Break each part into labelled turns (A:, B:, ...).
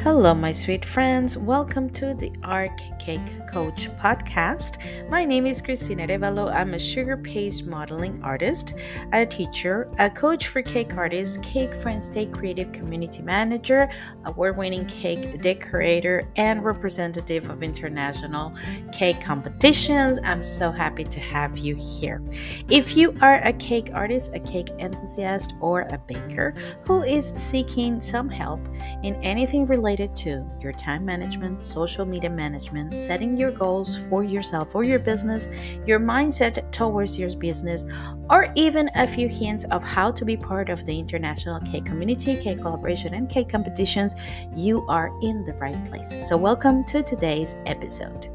A: Hello, my sweet friends. Welcome to the Art Cake Coach podcast. My name is Cristina Revalo. I'm a sugar paste modeling artist, a teacher, a coach for cake artists, Cake Friends Day creative community manager, award winning cake decorator, and representative of international cake competitions. I'm so happy to have you here. If you are a cake artist, a cake enthusiast, or a baker who is seeking some help, in anything related to your time management, social media management, setting your goals for yourself or your business, your mindset towards your business, or even a few hints of how to be part of the international cake community, cake collaboration, and cake competitions, you are in the right place. So, welcome to today's episode.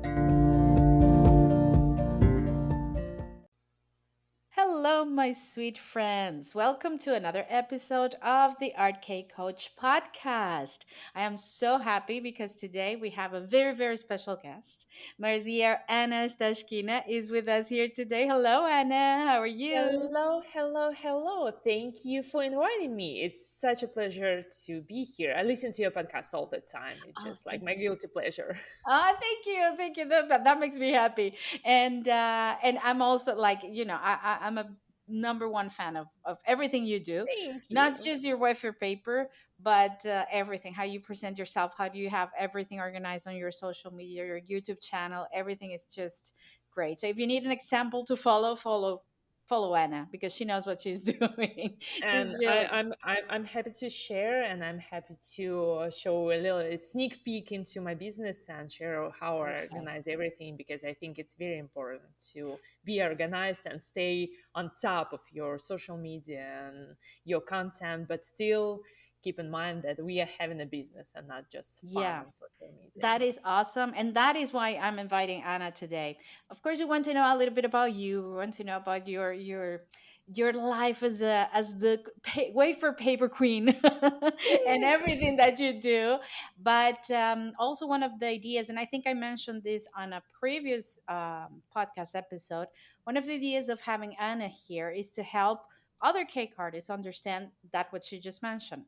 A: Hello, my sweet friends. Welcome to another episode of the Art Cake Coach podcast. I am so happy because today we have a very, very special guest. My dear Anna Astashkina is with us here today. Hello, Anna. How are you?
B: Hello, hello, hello. Thank you for inviting me. It's such a pleasure to be here. I listen to your podcast all the time. It's
A: Oh,
B: just like
A: thank
B: my
A: you.
B: guilty pleasure.
A: Thank you, thank you. That makes me happy, and I'm also like I'm a number one fan of everything you do,
B: Thank
A: not
B: you.
A: just your wafer paper, but everything. How you present yourself, how do you have everything organized on your social media, your YouTube channel? Everything is just great. So if you need an example to follow Anna because she knows what she's doing. She's
B: And I,
A: really
B: I'm, I'm I'm happy to share, and I'm happy to show a little sneak peek into my business and share how I
A: perfect.
B: organize everything because I think it's very important to be organized and stay on top of your social media and your content, but still keep in mind that we are having a business and not just fun
A: Yeah.
B: on social media.
A: That is awesome. And that is why I'm inviting Anna today. Of course, we want to know a little bit about you. We want to know about your life as the wafer paper queen and everything that you do. But also one of the ideas, and I think I mentioned this on a previous podcast episode, one of the ideas of having Anna here is to help other cake artists understand that what she just mentioned,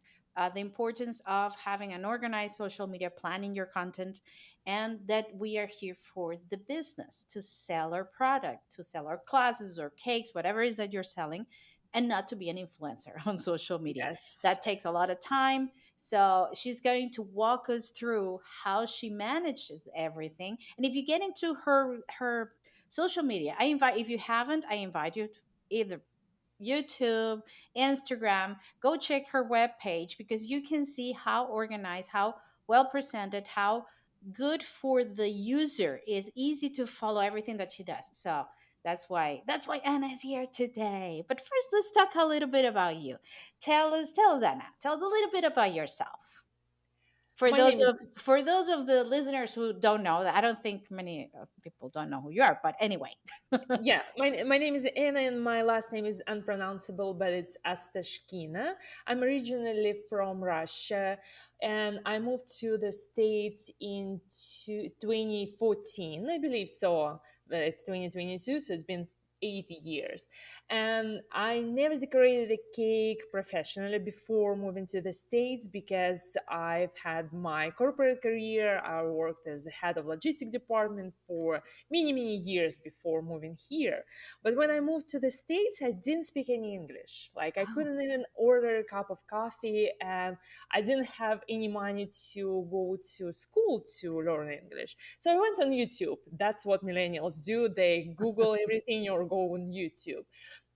A: the importance of having an organized social media, planning your content, and that we are here for the business to sell our product, to sell our classes or cakes, whatever it is that you're selling, and not to be an influencer on social media.
B: Yes.
A: That takes a lot of time. So she's going to walk us through how she manages everything. And if you get into her social media, I invite, if you haven't, I invite you to either YouTube, Instagram, go check her webpage because you can see how organized, how well presented, how good for the user is easy to follow everything that she does. So that's why Anna is here today. But first let's talk a little bit about you. Tell us Anna. Tell us a little bit about yourself. For
B: My
A: those
B: name is
A: of for those of the listeners who don't know, I don't think many people don't know who you are, but anyway.
B: Yeah, my name is Anna, and my last name is unpronounceable, but it's Astashkina. I'm originally from Russia, and I moved to the States in 2014, I believe so. It's 2022, so it's been 8 years. And I never decorated a cake professionally before moving to the States because I've had my corporate career. I worked as the head of logistic department for many years before moving here. But when I moved to the States, I didn't speak any English. Like, I
A: Oh,
B: couldn't even order a cup of coffee, and I didn't have any money to go to school to learn English. So I went on YouTube. That's what millennials do. They Google everything or go on YouTube.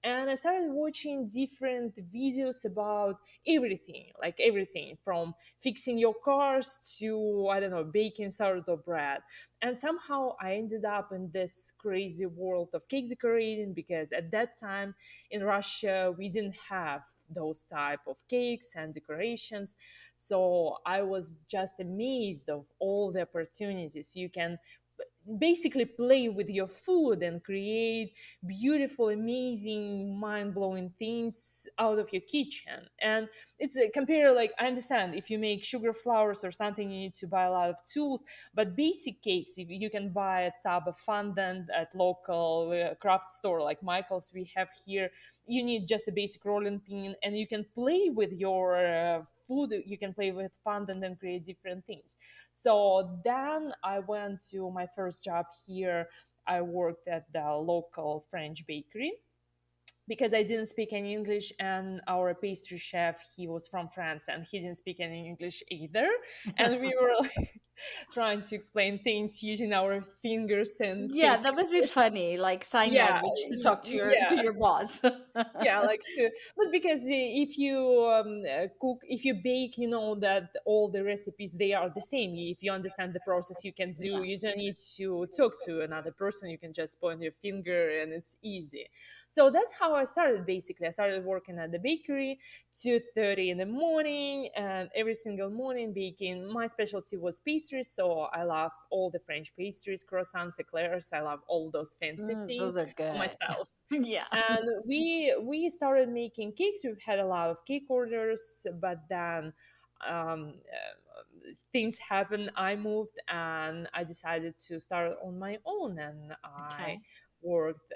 B: And I started watching different videos about everything, like everything from fixing your cars to, I don't know, baking sourdough bread. And somehow I ended up in this crazy world of cake decorating because at that time in Russia we didn't have those type of cakes and decorations. So I was just amazed of all the opportunities you can basically play with your food and create beautiful, amazing, mind-blowing things out of your kitchen. And it's a compare, like, I understand if you make sugar flowers or something, you need to buy a lot of tools, but basic cakes, if you can buy a tub of fondant at local craft store like Michael's we have here. You need just a basic rolling pin, and you can play with your food. You can play with fondant and create different things. So then I went to my first job here. I worked at the local French bakery because I didn't speak any English, and our pastry chef, he was from France and he didn't speak any English either. And we were like trying to explain things using our fingers and
A: Yeah,
B: face
A: that must be
B: expression.
A: funny, like sign
B: Yeah,
A: language to talk to
B: yeah,
A: your boss.
B: yeah, like so, but because if you cook, if you bake, you know that all the recipes they are the same. If you understand the process, you can do,
A: Yeah.
B: you don't need to talk to another person, you can just point your finger and it's easy. So that's how I started. Basically, I started working at the bakery 2:30 in the morning, and every single morning baking. My specialty was pastries, so I love all the French pastries, croissants, eclairs. I love all those fancy
A: Those
B: things
A: are
B: for
A: good.
B: myself.
A: Yeah.
B: And we started making cakes. We've had a lot of cake orders, but then things happened. I moved and I decided to start on my own, and I
A: Okay.
B: worked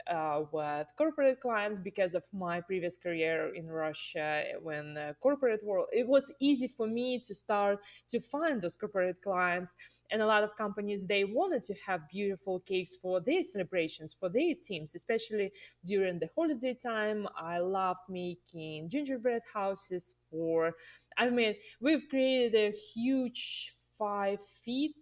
B: with corporate clients because of my previous career in Russia. When corporate world, it was easy for me to start to find those corporate clients, and a lot of companies they wanted to have beautiful cakes for their celebrations, for their teams, especially during the holiday time. I loved making gingerbread houses for, I mean, we've created a huge 5 feet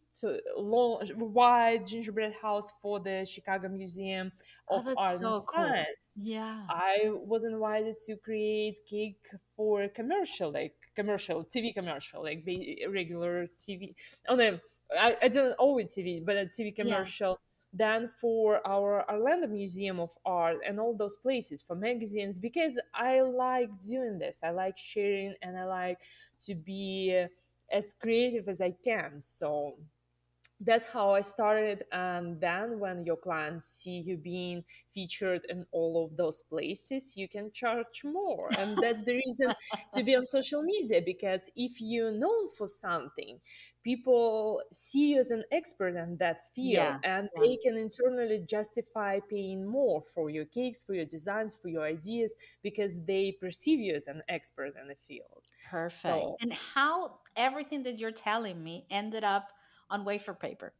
B: long, wide gingerbread house for the Chicago Museum
A: Oh,
B: of
A: that's
B: Art and
A: so cool.
B: Science.
A: Yeah.
B: I was invited to create cake for a commercial, like commercial TV commercial, like regular TV. Oh no, I don't always TV, but a TV
A: Yeah.
B: commercial. Then for our Orlando Museum of Art and all those places for magazines, because I like doing this. I like sharing, and I like to be as creative as I can. So that's how I started. And then when your clients see you being featured in all of those places, you can charge more. And that's the reason to be on social media, because if you're known for something, people see you as an expert in that field,
A: Yeah.
B: and
A: Yeah.
B: they can internally justify paying more for your cakes, for your designs, for your ideas, because they perceive you as an expert in the field.
A: Perfect.
B: So
A: And how everything that you're telling me ended up on wafer paper?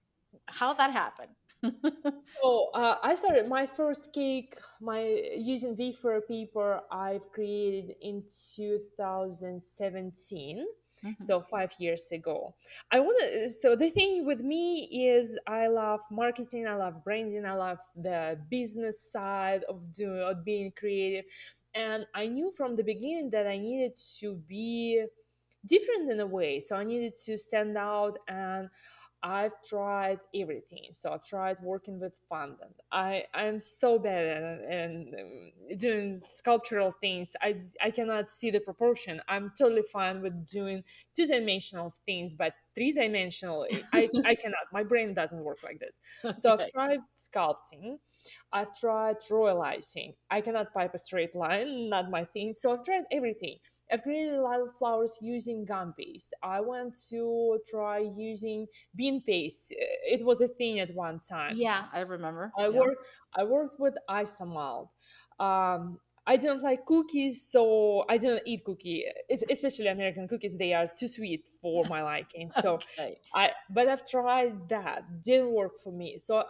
A: How that happened?
B: So I started my first cake, my using wafer paper. I've created in 2017,
A: Mhm.
B: so 5 years ago. I want to. So the thing with me is, I love marketing, I love branding, I love the business side of doing of being creative, and I knew from the beginning that I needed to be different in a way. So I needed to stand out, and I've tried everything. So I've tried working with fondant. I'm so bad at and doing sculptural things. I cannot see the proportion. I'm totally fine with doing 2-dimensional things, but 3-dimensional, I cannot. My brain doesn't work like this. So I've
A: Okay.
B: tried sculpting. I've tried royalizing. I cannot pipe a straight line, not my thing. So I've tried everything. I've created a lot of flowers using gum paste. I went to try using bean paste. It was a thing at one time.
A: Yeah, I remember.
B: I
A: Yeah.
B: worked I worked with isomalt. I don't like cookies, so I don't eat cookie, especially American cookies. They are too sweet for my liking. So
A: Okay.
B: but I've tried that, didn't work for me. So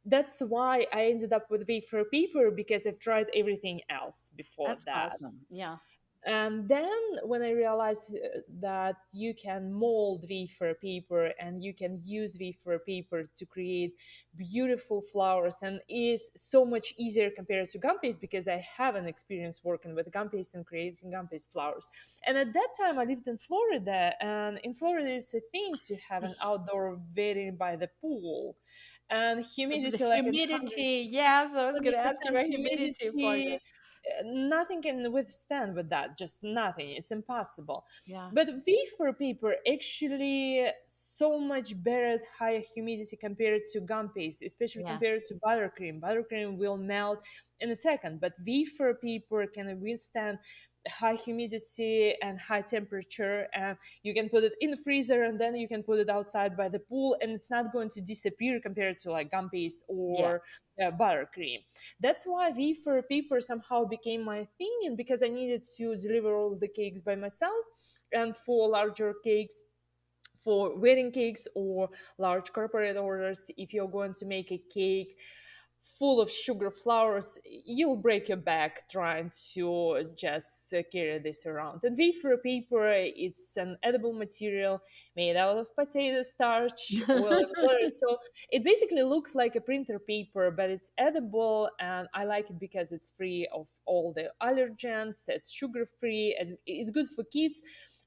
B: that's why I ended up with wafer paper, because I've tried everything else before
A: That's
B: that.
A: awesome. Yeah.
B: And then when I realized that you can mold wafer paper and you can use wafer paper to create beautiful flowers, and is so much easier compared to gum paste, because I have an experience working with gum paste and creating gum paste flowers. And at that time I lived in Florida, and in Florida it's a thing to have an outdoor wedding by the pool, and
A: The
B: humidity like
A: humidity. Yes, I was going to ask you
B: 100%
A: about humidity for
B: humidity.
A: you.
B: Nothing can withstand with that, just nothing, it's impossible.
A: Yeah.
B: But wafer paper actually so much better at higher humidity compared to gum paste, especially
A: Yeah.
B: compared to buttercream. Buttercream will melt in a second, but wafer paper can withstand high humidity and high temperature, and you can put it in the freezer and then you can put it outside by the pool, and it's not going to disappear compared to like gum paste
A: Yeah.
B: or buttercream. That's why wafer paper somehow became my thing, and because I needed to deliver all the cakes by myself, and for larger cakes, for wedding cakes or large corporate orders, if you're going to make a cake full of sugar flowers, you'll break your back trying to just carry this around. And wafer paper, it's an edible material made out of potato starch, oil, and water. So it basically looks like a printer paper, but it's edible, and I like it because it's free of all the allergens. It's sugar free. It's good for kids.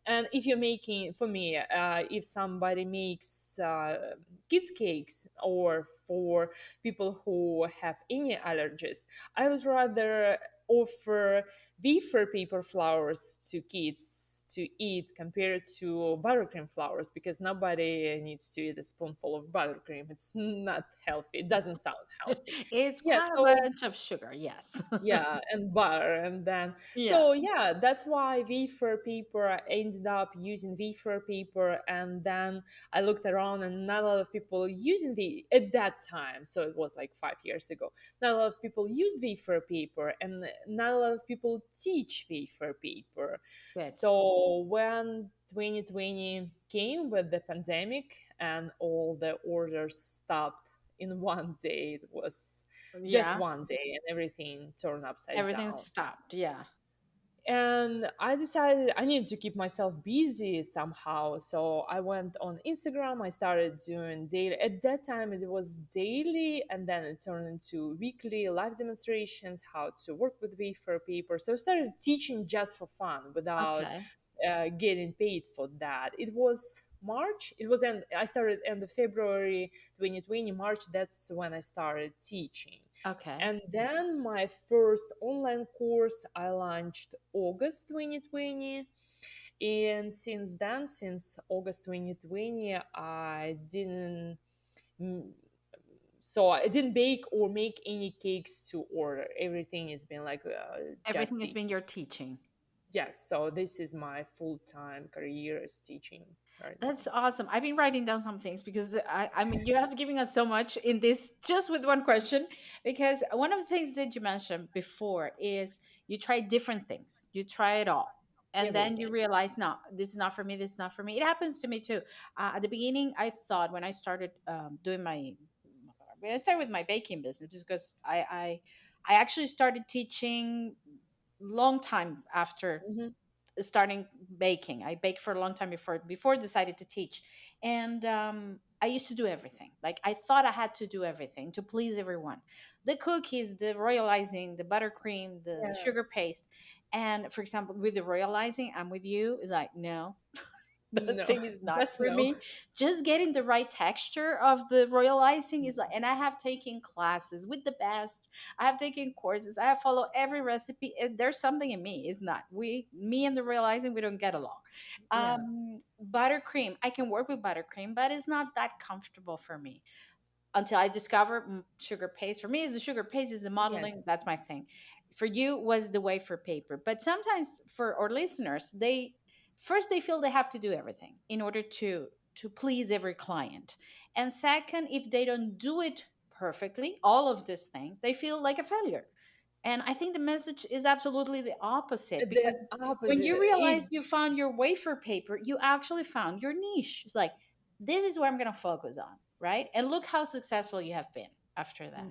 B: And if you're making, for me, if somebody makes kids cakes or for people who have any allergies, I would rather offer wafer paper flowers to kids to eat compared to buttercream flowers, because nobody needs to eat a spoonful of buttercream. It's not healthy. It doesn't sound healthy.
A: It's
B: Yeah,
A: quite a
B: so
A: bunch of sugar. Yes.
B: yeah, and butter, and then
A: Yeah.
B: so yeah, that's why wafer paper, I ended up using wafer paper. And then I looked around and not a lot of people using the at that time, so it was like 5 years ago, not a lot of people used wafer paper, and not a lot of people teach wafer paper.
A: Good.
B: So when 2020 came with the pandemic and all the orders stopped in one day, it was just
A: Yeah.
B: one day, and everything turned upside
A: Everything
B: down.
A: stopped. Yeah.
B: And I decided I needed to keep myself busy somehow. So I went on Instagram. I started doing daily. At that time, it was daily, and then it turned into weekly live demonstrations how to work with wafer paper. So I started teaching just for fun without
A: Okay.
B: getting paid for that. It was March. It was end. I started end of February 2020. March. That's when I started teaching.
A: Okay.
B: And then my first online course I launched August 2020. And since then, since August 2020, I didn't. mm, So I didn't bake or make any cakes to order. Everything has been like
A: Everything
B: just
A: has been your teaching.
B: yes. So this is my full time career as teaching right
A: That's
B: now.
A: awesome. I've been writing down some things because I mean, you have given us so much in this just with one question. Because one of the things that you mentioned before is you try different things, you try it all. And then you
B: Everything.
A: realize, no, this is not for me. This is not for me. It happens to me too. At the beginning, I thought when I started doing my, when I started with my baking business, just because I actually started teaching long time after
B: Hmm.
A: starting baking. I baked for a long time before I decided to teach, and I used to do everything. Like I thought I had to do everything to please everyone: the cookies, the royalizing, the buttercream, the
B: Yeah.
A: sugar paste. And for example, with the royalizing, I'm with you. It's like no, the
B: No,
A: thing is not
B: just
A: for
B: no.
A: me. Just getting the right texture of the royal icing is like, and I have taken classes with the best. I have taken courses. I have followed every recipe. There's something in me. It's not me and the royal icing. We don't get along.
B: Yeah.
A: Buttercream. I can work with buttercream, but it's not that comfortable for me until I discovered sugar paste. For me, is the sugar paste is the modeling.
B: Yes.
A: That's my thing. For you was the wafer paper. But sometimes for our listeners, they first they feel they have to do everything in order to please every client. And second, if they don't do it perfectly, all of these things, they feel like a failure. And I think the message is absolutely the opposite because
B: The
A: when
B: opposite.
A: you realize you found your wafer paper, you actually found your niche. It's like, this is what I'm going to focus on, right? And look how successful you have been after that.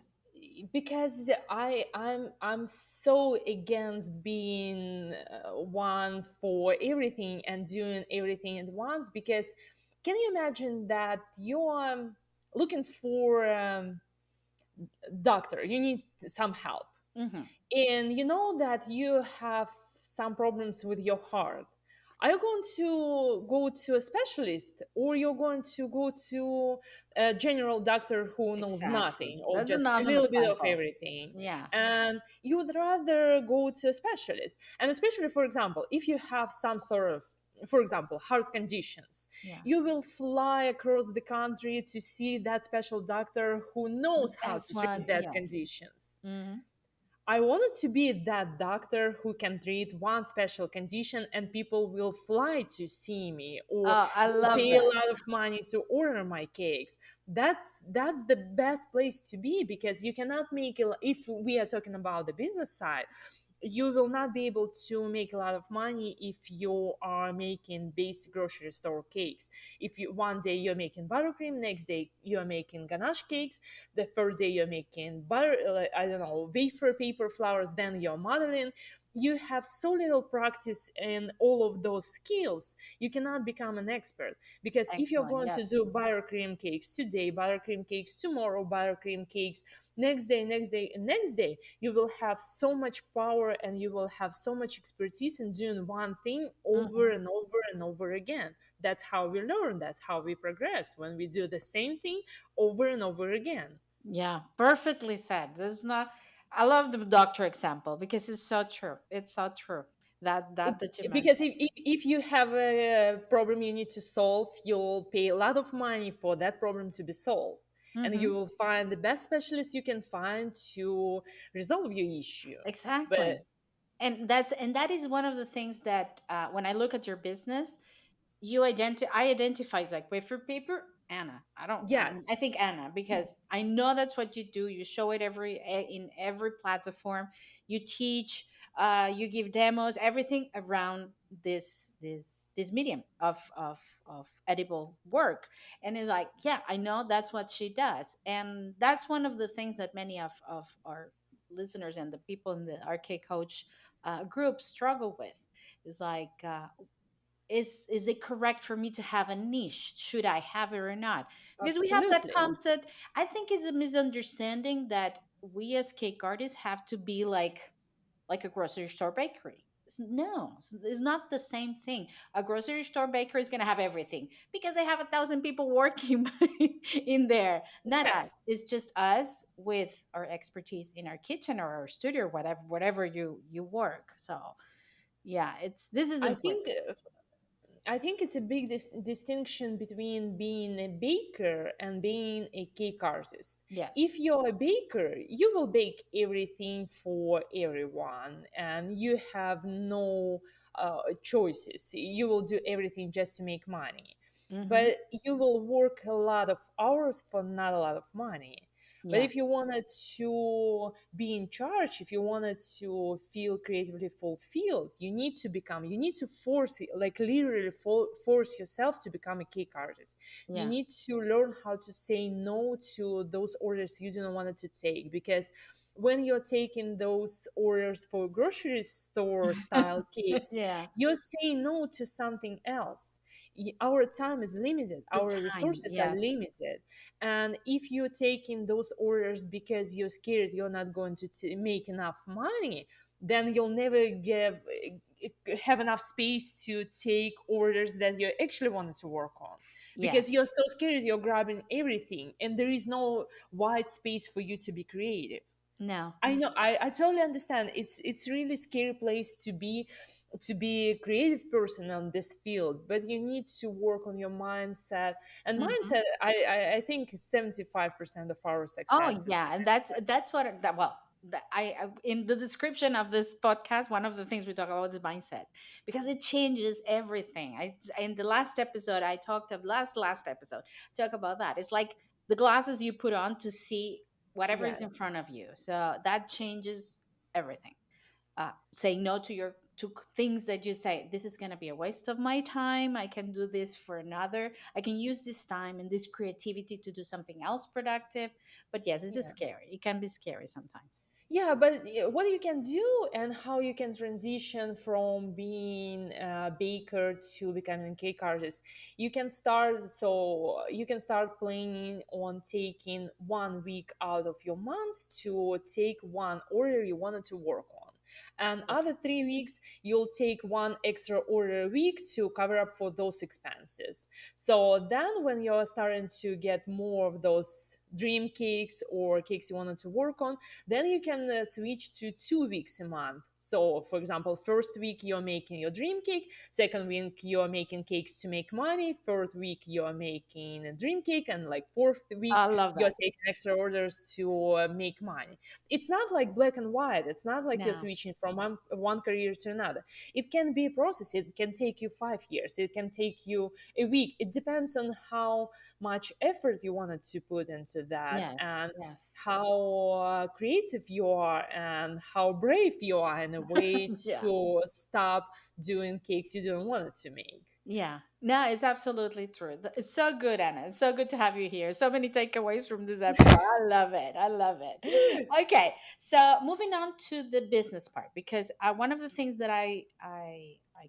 B: Because I'm so against being one for everything and doing everything at once. Because can you imagine that you're looking for doctor, you need some help,
A: Hmm.
B: and you know that you have some problems with your heart. Are you going to go to a specialist, or you're going to go to a general doctor who knows
A: Exactly.
B: nothing or
A: That's an
B: just a
A: awesome
B: little bit of
A: example.
B: everything?
A: Yeah.
B: And you would rather go to a specialist. And especially, for example, if you have some sort of, for example, heart conditions,
A: Yeah.
B: you will fly across the country to see that special doctor who
A: The
B: knows how
A: best
B: to treat
A: one.
B: that
A: Yes.
B: conditions.
A: Hmm.
B: I wanted to be that doctor who can treat one special condition and people will fly to see me or
A: Oh, I
B: will
A: love
B: pay a
A: that.
B: lot of money to order my cakes. That's the best place to be, because you cannot make it. If we are talking about the business side, you will not be able to make a lot of money if you are making basic grocery store cakes. If you one day you're making buttercream, next day you're making ganache cakes, the third day you're making butter, I don't know, wafer paper flowers, then you're modeling. You have so little practice in all of those skills, you cannot become an expert. Because if you're
A: Excellent.
B: going to
A: Yes.
B: do buttercream cakes today, buttercream cakes tomorrow, buttercream cakes next day, next day, and next day, you will have so much power and you will have so much expertise in doing one thing over
A: Hmm.
B: and over and over again. That's how we learn, that's how we progress, when we do the same thing over and over again.
A: Yeah. Perfectly said. There's not. I love the doctor example because it's so true. It's so true. That you
B: Because
A: mentioned.
B: if you have a problem you need to solve, you'll pay a lot of money for that problem to be solved, and you
A: Hmm.
B: will find the best specialist you can find to resolve your issue. But
A: Exactly. And that is one of the things that when I look at your business, I identify like wafer paper Anna. I
B: yes,
A: think Anna because I know that's what you do. You show it in every platform. You teach, you give demos, everything around this medium of edible work. And it's like, yeah, I know that's what she does. And that's one of the things that many of our listeners and the people in the RK coach group struggle with. Is like is it correct for me to have a niche? Should I have it or not? Because we have that
B: absolutely.
A: concept. I think is a misunderstanding that we as cake artists have to be like a grocery store bakery. No, it's not the same thing. A grocery store bakery is going to have everything because they have 1,000 people working in there. Not us.
B: Yes,
A: It's just us with our expertise in our kitchen or our studio, whatever you work. So yeah, it's this is
B: I
A: important.
B: think I think it's a big distinction between being a baker and being a cake artist.
A: Yes.
B: If you're a baker, you will bake everything for everyone and you have no choices. You will do everything just to make money.
A: Mm-hmm.
B: But you will work a lot of hours for not a lot of money. But
A: Yeah.
B: if you wanted to be in charge, if you wanted to feel creatively fulfilled, you need to force it, like literally force yourself to become a cake artist. You
A: Yeah.
B: need to learn how to say no to those orders you don't want to take, because when you're taking those orders for grocery store style cakes,
A: Yeah.
B: you're saying no to something else. Our time is limited,
A: The
B: our
A: time.
B: resources are
A: Yes.
B: limited, and if you're taking those orders because you're scared you're not going to make enough money, then you'll never have enough space to take orders that you actually wanted to work on,
A: Yes.
B: because you're so scared you're grabbing everything and there is no wide space for you to be creative.
A: No.
B: I know, I totally understand. It's really scary place to be a creative person on this field, but you need to work on your mindset. And
A: Hmm.
B: mindset, I think 75% of our
A: Oh
B: success is
A: yeah, and that's what that well. I in the description of this podcast, one of the things we talk about is mindset because it changes everything. In the last episode, I talked of last episode talk about that. It's like the glasses you put on to see whatever is
B: yes.
A: in front of you. So that changes everything. Saying no to your to things that you say this is going to be a waste of my time. I can do this for another. I can use this time and this creativity to do something else productive. But yes, this is
B: Yeah.
A: scary. It can be scary sometimes.
B: Yeah, but what you can do and how you can transition from being a baker to becoming a cake artist, you can start planning on taking 1 week out of your month to take one order you wanted to work on. And other
A: Perfect.
B: 3 weeks, you'll take one extra order a week to cover up for those expenses. So then when you're starting to get more of those dream cakes or cakes you wanted to work on, then you can switch to 2 weeks a month. So for example, first week you're making your dream cake, second week you're making cakes to make money, third week you're making a dream cake, and like fourth week
A: I love
B: you're
A: that.
B: taking extra orders to make money. It's not like black and white. It's not like you're
A: No.
B: switching from one career to another. It can be a process. It can take you 5 years. It can take you a week. It depends on how much effort you wanted to put into that,
A: Yes.
B: and
A: Yes.
B: how creative you are and how brave you are in a way
A: Yeah.
B: to stop doing cakes you don't want it to make.
A: Yeah, no, it's absolutely true. It's so good, Anna. It's so good to have you here. So many takeaways from this episode. I love it. I love it. Okay, so moving on to the business part, because one of the things that I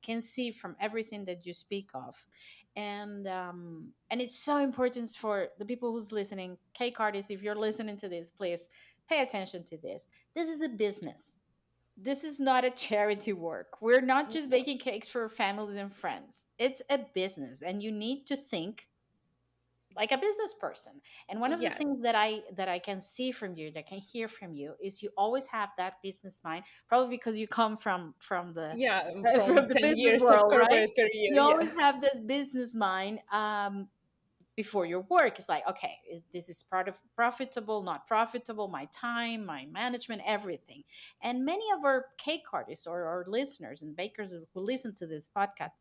A: can see from everything that you speak of, and it's so important for the people who's listening, cake artists. If you're listening to this, please pay attention to this. This is a business. This is not a charity work. We're not just baking cakes for families and friends. It's a business, and you need to think like a business person. And one of the
B: Yes.
A: things that I can see from you, that I can hear from you, is you always have that business mind, probably because you come from the
B: Yeah,
A: from
B: from
A: the
B: 10
A: business
B: years of
A: world, right?
B: corporate career.
A: You
B: Yeah.
A: always have this business mind, before your work. It's like, okay, this is part of profitable, not profitable, my time, my management, everything. And many of our cake artists, or our listeners and bakers who listen to this podcast,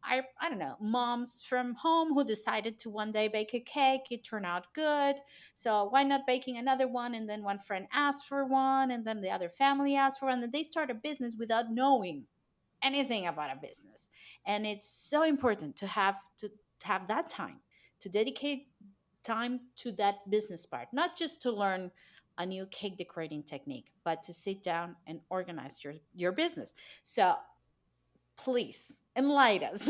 A: I don't know, moms from home who decided to one day bake a cake. It turned out good, so why not baking another one? And then one friend asked for one, and then the other family asked for one, and they start a business without knowing anything about a business. And it's so important to have that time, to dedicate time to that business part, not just to learn a new cake decorating technique, but to sit down and organize your business. So please enlighten us.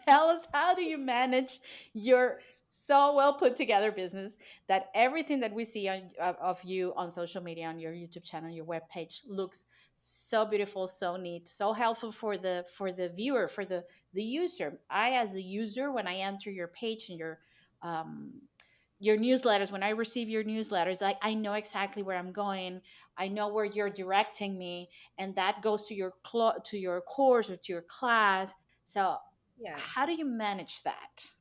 A: Tell us, how do you manage your so well put together business, that everything that we see of you on social media, on your YouTube channel, your webpage, looks so beautiful, so neat, so helpful for the viewer, for the user. I, as a user, when I enter your page and um, your newsletters, when I receive your newsletters, like, I know exactly where I'm going. I know where you're directing me, and that goes to to your course or to your class. So
B: Yeah.
A: how do you manage that?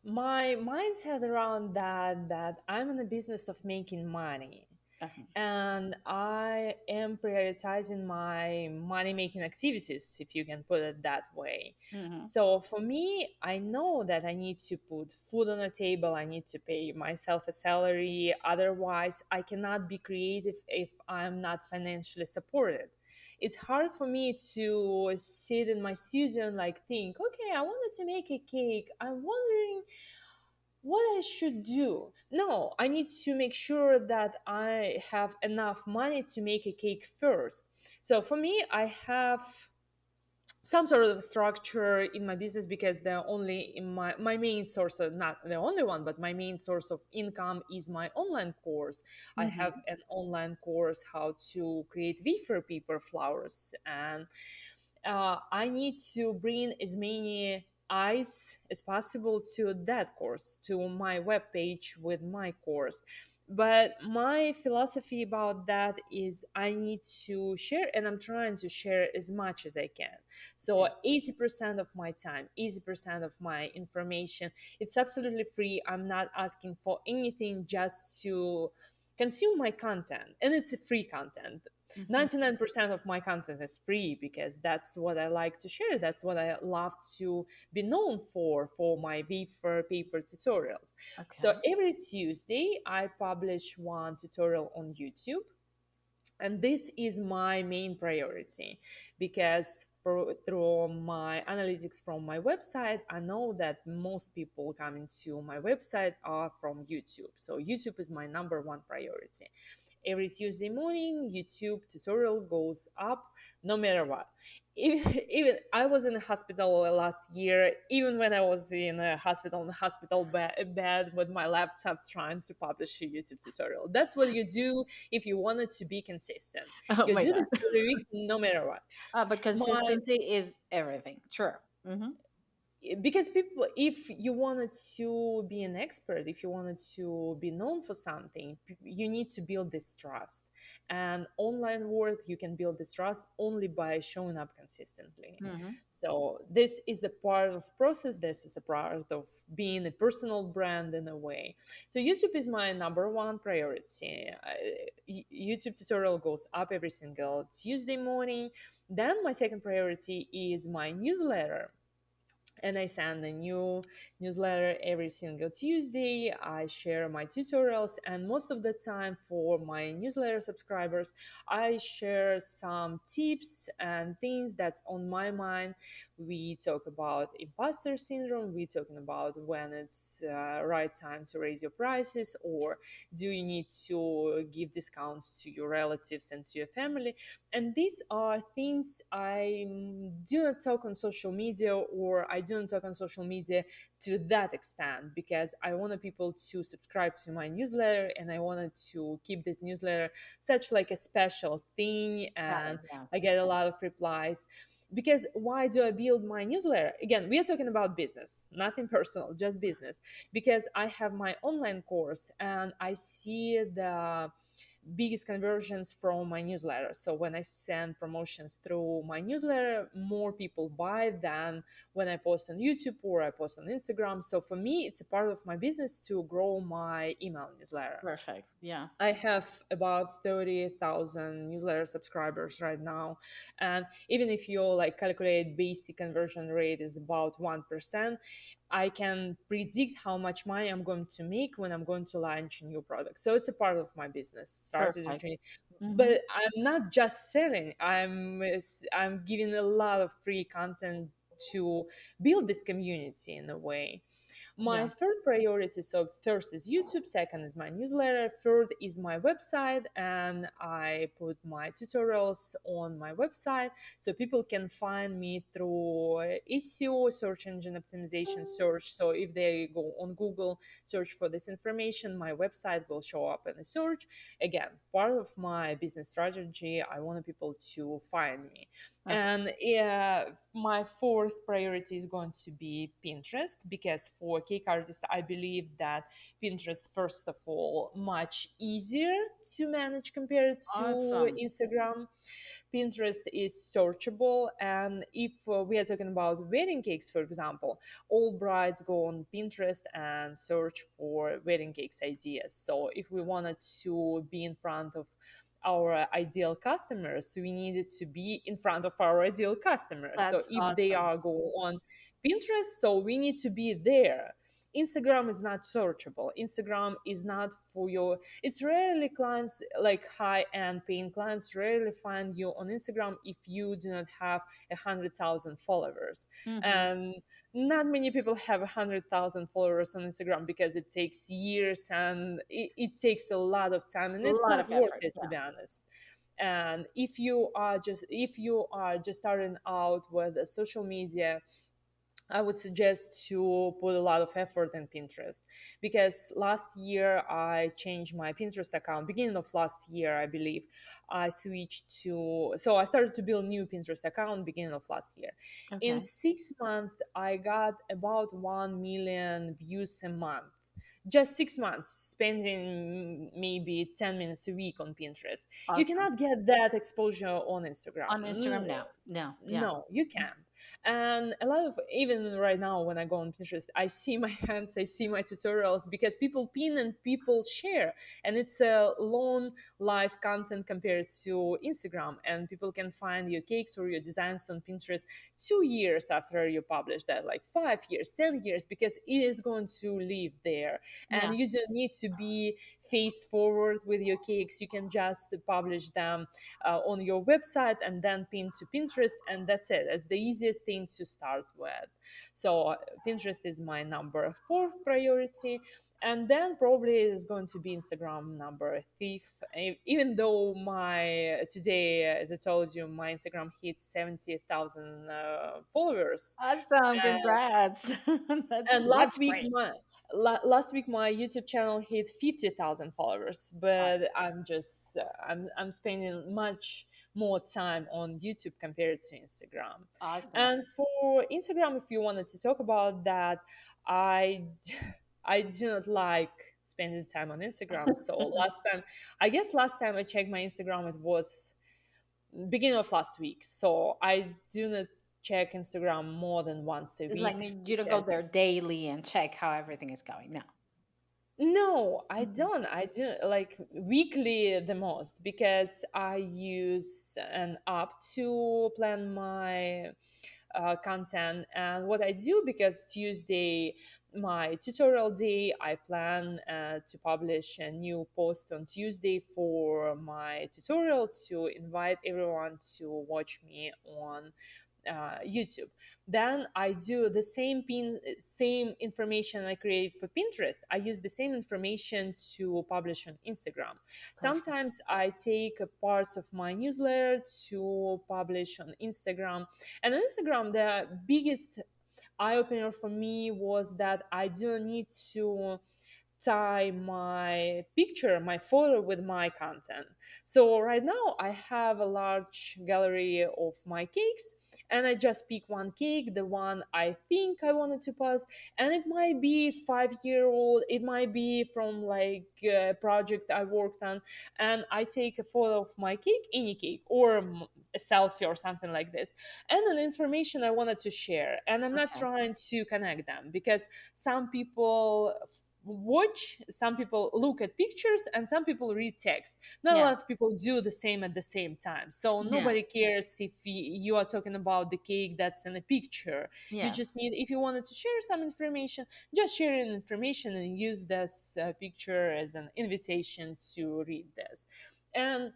B: My mindset around that I'm in the business of making money,
A: Okay.
B: and I am prioritizing my money making activities, if you can put it that way.
A: Hmm.
B: So for me, I know that I need to put food on the table, I need to pay myself a salary. Otherwise, I cannot be creative if I'm not financially supported. It's hard for me to sit in my studio and like think, okay, I wanted to make a cake. I'm wondering what I should do. No, I need to make sure that I have enough money to make a cake first. So for me, I have some sort of structure in my business, because the only in my main source of, not the only one, but my main source of income is my online course. I have
A: Hmm.
B: an online course how to create wafer paper flowers, and I need to bring as many eyes as possible to that course, to my webpage with my course. But my philosophy about that is I need to share, and I'm trying to share as much as I can. So
A: Yeah.
B: 80% of my time, 80% of my information, it's absolutely free. I'm not asking for anything, just to consume my content, and it's free content.
A: Hmm.
B: 99% of my content is free, because that's what I like to share. That's what I love to be known for my wafer paper tutorials. So
A: Okay.
B: every Tuesday I publish one tutorial on YouTube, and this is my main priority, because through my analytics from my website, I know that most people coming to my website are from YouTube. So YouTube is my number one priority. Every Tuesday morning, YouTube tutorial goes up no matter what. Even I was in a hospital last year, even when I was in a hospital bed with my laptop trying to publish a YouTube tutorial. That's what you do if you wanted to be consistent.
A: Oh
B: You
A: my
B: do
A: God.
B: this every week, no matter what.
A: But
B: My
A: consistency is everything. True.
B: because people, if you wanted to be an expert, if you wanted to be known for something, you need to build this trust. And online world, you can build this trust only by showing up consistently.
A: Hmm.
B: So this is the part of process, this is a part of being a personal brand in a way. So YouTube is my number one priority. YouTube tutorial goes up every single Tuesday morning. Then my second priority is my newsletter, and I send a new newsletter every single Tuesday. I share my tutorials, and most of the time for my newsletter subscribers, I share some tips and things that's on my mind. We talk about imposter syndrome. We talking about when it's right time to raise your prices, or do you need to give discounts to your relatives and to your family. And these are things I do not talk on social media, or I don't talk on social media to that extent, because I wanted people to subscribe to my newsletter, and I wanted to keep this newsletter such like a special thing.
A: Got
B: And
A: it. Yeah.
B: I get a lot of replies. Because why do I build my newsletter? Again, we are talking about business, nothing personal, just business. Because I have my online course, and I see the biggest conversions from my newsletter. So when I send promotions through my newsletter, more people buy than when I post on YouTube or I post on Instagram. So for me, it's a part of my business to grow my email newsletter.
A: Perfect. Yeah.
B: I have about 30,000 newsletter subscribers right now. And even if you like calculate basic conversion rate is about 1%, I can predict how much money I'm going to make when I'm going to launch a new product. So it's a part of my business
A: Perfect.
B: strategy.
A: Hmm.
B: But I'm not just selling. I'm giving a lot of free content to build this community in a way. My
A: Yeah.
B: third priority, so first is YouTube, second is my newsletter, third is my website, and I put my tutorials on my website so people can find me through SEO, search engine optimization search. So if they go on Google, search for this information, my website will show up in a search. Again, part of my business strategy, I want people to find me.
A: Okay.
B: And my fourth priority is going to be Pinterest, because for cake artists, I believe that Pinterest, first of all, much easier to manage compared to
A: Awesome.
B: Instagram. Pinterest is searchable, and if we are talking about wedding cakes, for example, all brides go on Pinterest and search for wedding cakes ideas. So if we wanted to be in front of our ideal customers, we needed to be in front of our ideal customers. So
A: That's
B: if they
A: awesome.
B: are go on Pinterest, so we need to be there. Instagram is not searchable. Instagram is not for your, it's rarely clients, like high-end paying clients rarely find you on Instagram if you do not have 100,000 followers.
A: Hmm.
B: And not many people have 100,000 followers on Instagram, because it takes years, and it takes a lot of time, and
A: A
B: it's
A: lot
B: not
A: of
B: worth
A: effort.
B: it, to
A: Yeah.
B: be honest. And if you are just starting out with social media, I would suggest to put a lot of effort in Pinterest, because last year I changed my Pinterest account. Beginning of last year, I believe, I switched to, so I started to build new Pinterest account beginning of last year. In
A: Okay.
B: 6 months, I got about 1 million views a month. Just 6 months, spending maybe 10 minutes a week on Pinterest. You
A: Awesome.
B: cannot get that exposure on Instagram.
A: On Instagram now. No. Yeah.
B: No, you can't. And a lot of, even right now when I go on Pinterest, I see my hands, I see my tutorials, because people pin and people share, and it's a long live content compared to Instagram, and people can find your cakes or your designs on Pinterest 2 years after you publish that, like 5 years, 10 years, because it is going to live there.
A: Yeah.
B: And you don't need to be face forward with your cakes. You can just publish them on your website and then pin to Pinterest, and that's it. It's the easiest easiest thing to start with. So Pinterest is my number fourth priority, and then probably is going to be Instagram number fifth. Even though my today, as I told you, my Instagram hit 70,000 followers,
A: Awesome. Congrats.
B: and
A: That's great.
B: last week my YouTube channel hit 50,000 followers. But I'm just I'm spending much more time on YouTube compared to Instagram.
A: Awesome.
B: And for Instagram, if you wanted to talk about that, I I do not like spending time on Instagram. So last time I checked my Instagram, it was beginning of last week. So I do not check Instagram more than once a
A: It's like
B: week
A: you don't go there
B: because
A: daily and check how everything is going. No.
B: no, I
A: Mhm.
B: don't. I do like weekly the most because I use an app to plan my content. And what I do, because Tuesday, my tutorial day, I plan to publish a new post on Tuesday for my tutorial to invite everyone to watch me on YouTube. Then I do the same information I create for Pinterest. I use the same information to publish on Instagram.
A: Perfect.
B: Sometimes I take parts of my newsletter to publish on Instagram. And on Instagram, the biggest eye opener for me was that I don't need to tie my picture, my photo with my content. So right now I have a large gallery of my cakes, and I just pick one cake, the one I think I wanted to post, and it might be 5 year old, it might be from like a project I worked on, and I take a photo of my cake, any cake, or a selfie or something like this, and an information I wanted to share, and I'm not
A: Okay.
B: trying to connect them because some people watch, some people look at pictures, and some people read text. Not a
A: Yeah.
B: lot of people do the same at the same time, so
A: Yeah.
B: nobody cares if you are talking about the cake that's in a picture. You just
A: Yes.
B: need, if you wanted to share some information, just share an information and use this picture as an invitation to read this. And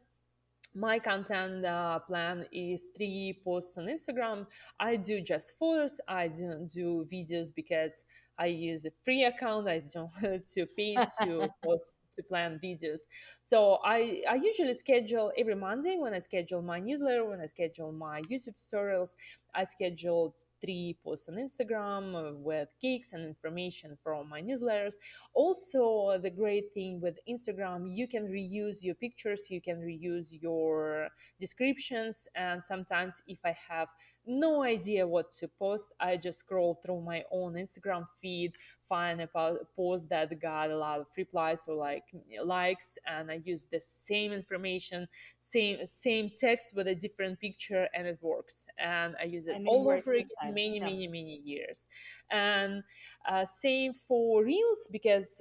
B: my content plan is 3 posts on Instagram. I do just photos. I don't do videos because I use a free account. I don't want to pay to post to plan videos. So I usually schedule every Monday when I schedule my newsletter, when I schedule my YouTube tutorials. I scheduled 3 posts on Instagram with cakes and information from my newsletters. Also, the great thing with Instagram, you can reuse your pictures, you can reuse your descriptions. And sometimes, if I have no idea what to post, I just scroll through my own Instagram feed, find a post that got a lot of replies or like likes, and I use the same information, same text with a different picture, and it works. And I use it
A: And it
B: all
A: works
B: over
A: the
B: again
A: same.
B: many,
A: Yeah.
B: many, many years. And same for reels, because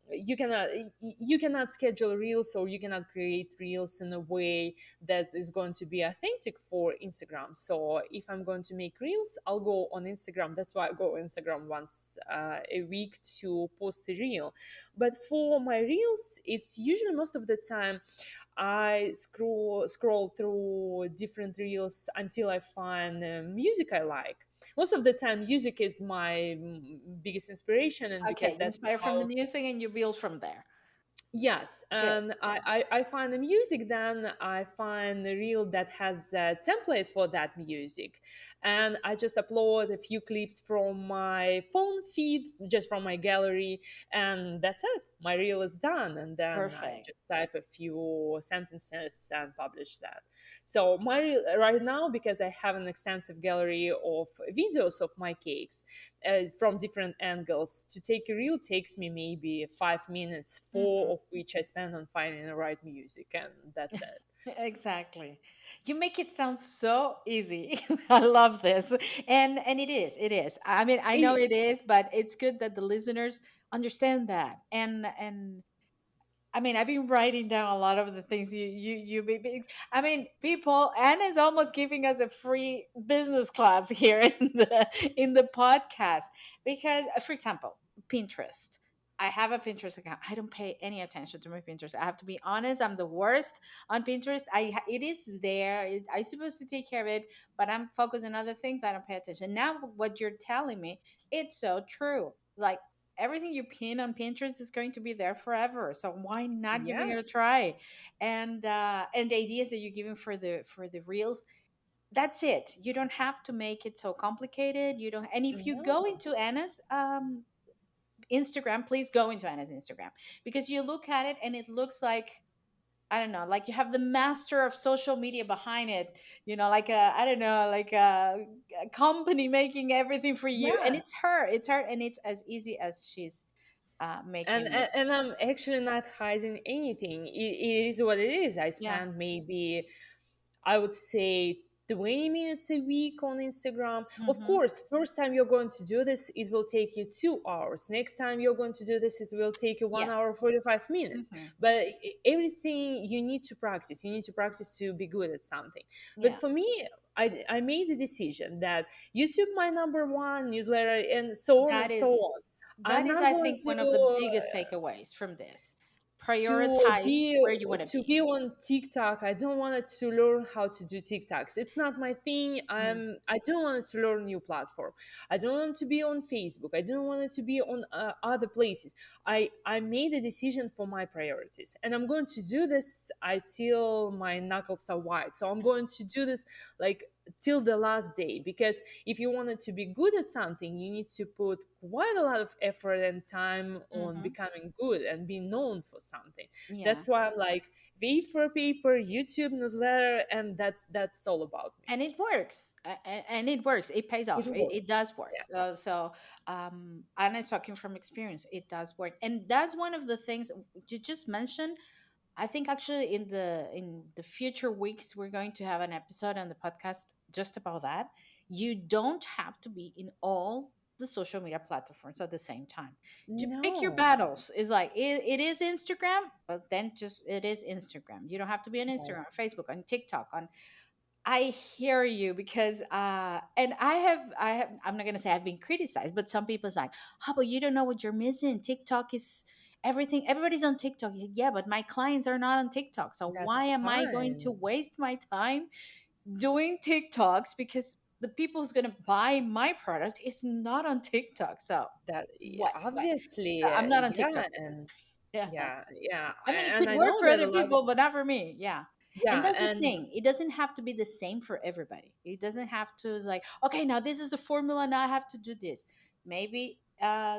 B: you cannot schedule reels, or you cannot create reels in a way that is going to be authentic for Instagram. So if I'm going to make reels, I'll go on Instagram. That's why I go Instagram once a week to post a reel. But for my reels, it's usually most of the time I scroll through different reels until I find music I like. Most of the time, music is my biggest inspiration, and because
A: Okay.
B: that's
A: Inspired from the
B: how.
A: music and you build from there.
B: Yes,
A: Good.
B: and I find the music, then I find the reel that has a template for that music. And I just upload a few clips from my phone feed, just from my gallery, and that's it. My reel is done. And then I
A: Perfect.
B: just type a few sentences and publish that. So my reel right now, because I have an extensive gallery of videos of my cakes, from different angles. To take a reel takes me maybe 5 minutes,
A: Mhm.
B: 4 of which I spend on finding the right music, and that's it.
A: Exactly. You make it sound so easy. I love this. And it is. It is. I mean, I know
B: It-
A: it is, but it's good that the listeners understand that. And I mean, I've been writing down a lot of the things I mean, people, Anna's almost giving us a free business class here in the podcast because for example, Pinterest. I have a Pinterest account. I don't pay any attention to my Pinterest. I have to be honest. I'm the worst on Pinterest. It is there. I'm supposed to take care of it, but I'm focused on other things. I don't pay attention. Now, what you're telling me, it's so true. It's like everything you pin on Pinterest is going to be there forever. So why not giving it a
B: Yes.
A: try? And the ideas that you're giving for the reels, that's it. You don't have to make it so complicated. You don't. And if you go
B: No.
A: into Anna's Instagram, please go into Anna's Instagram, because you look at it and it looks like, I don't know, like you have the master of social media behind it, like I don't know, like a company making everything for you. And
B: Yeah.
A: it's her, and it's as easy as she's
B: and
A: making it.
B: and, and I'm actually not hiding anything. It is what it is. I
A: Yeah.
B: spend maybe, I would say, 20 minutes a week on Instagram. Of
A: Mm-hmm.
B: course, first time you're going to do this, it will take you 2 hours. Next time you're going to do this, it will take you one
A: Yeah.
B: hour 45 minutes.
A: Mm-hmm.
B: But everything you need to practice. You need to practice to be good at something. But
A: Yeah.
B: for me, I made the decision that YouTube my number one newsletter, and so on
A: That
B: and so
A: is
B: on. I'm
A: that is
B: not
A: I
B: going
A: think one of the
B: to
A: biggest takeaways from this.
B: to
A: Prioritize
B: be
A: where you want to
B: to
A: be.
B: be on TikTok. I don't want to learn how to do TikToks. It's not my thing.
A: Mm.
B: I don't want to learn new platform. I don't want to be on Facebook. I don't want to be on other places. I made a decision for my priorities, and I'm going to do this until my knuckles are white. So I'm going to do this like till the last day, because if you wanted to be good at something, you need to put quite a lot of effort and time on
A: Mm-hmm.
B: becoming good and being known for something.
A: Yeah.
B: That's why I'm like V4 paper, YouTube newsletter, and that's all about me.
A: And it works. And it works. It pays
B: It
A: off. It
B: works.
A: does work. So Anna is talking from experience. It does work. And that's one of the things you just mentioned. I think actually in the future weeks we're going to have an episode on the podcast just about that. You don't have to be in all the social media platforms at the same time. To pick your
B: No.
A: battles. Is like it is Instagram, but then just it is Instagram. You don't have to be on Instagram,
B: Yes.
A: on Facebook, on TikTok, on I hear you because and I'm not gonna say I've been criticized, but some people's like, oh, but you don't know what you're missing. TikTok is everything, everybody's on TikTok. Yeah, but my clients are not on TikTok. So why
B: That's
A: am I going to
B: fine.
A: waste my time doing TikToks, because the people who's gonna buy my product is not on TikTok. So
B: That
A: what?
B: obviously,
A: I'm not on
B: yeah,
A: TikTok.
B: and
A: Yeah.
B: yeah,
A: I mean, it
B: and
A: could
B: I
A: work
B: know
A: for
B: that a
A: other
B: lot of,
A: people, but not for me. Yeah. And
B: yeah,
A: that's the
B: and
A: thing. It doesn't have to be the same for everybody. It doesn't have to, it's like, okay, now this is the formula. Now I have to do this. Maybe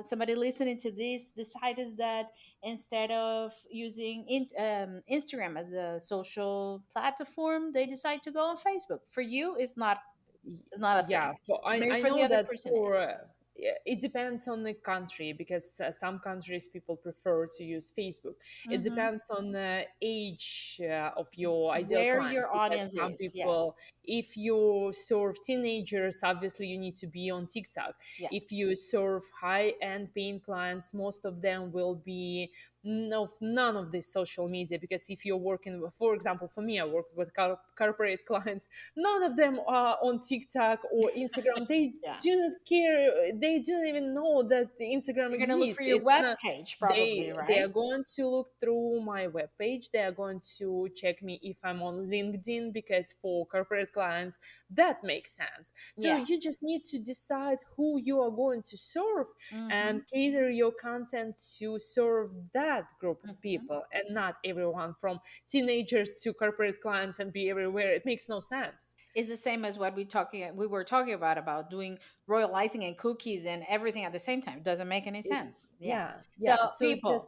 A: somebody listening to this decided that instead of using Instagram as a social platform, they decide to go on Facebook. For you, it's not a
B: yeah,
A: thing.
B: for
A: Maybe
B: I
A: for the
B: know
A: other
B: that
A: person
B: for
A: is.
B: yeah, it depends on the country, because some countries people prefer to use Facebook. It
A: Hmm.
B: depends on the age of your ideal
A: Where
B: clients,
A: your
B: because
A: audience
B: some
A: is.
B: people,
A: Yes.
B: if you serve teenagers, obviously you need to be on TikTok.
A: Yeah.
B: If you serve high-end paying clients, most of them will be no, none of this social media, because if you're working for example, for me, I work with corporate clients, none of them are on TikTok or Instagram. They
A: Yeah.
B: do not care, they don't even know that the Instagram
A: They're gonna look for
B: exists.
A: your
B: It's
A: web
B: gonna,
A: page, probably,
B: they are
A: right?
B: going to look through my webpage, they are going to check me if I'm on LinkedIn, because for corporate clients that makes sense. So
A: Yeah.
B: you just need to decide who you are going to serve
A: Mm-hmm.
B: and cater your content to serve that group of
A: Mm-hmm.
B: people, and not everyone from teenagers to corporate clients and be everywhere. It makes no sense.
A: It's the same as what we were talking about doing royal icing and cookies and everything at the same time. Doesn't make any
B: It-
A: sense. Yeah.
B: yeah,
A: So
B: yeah. So just
A: people,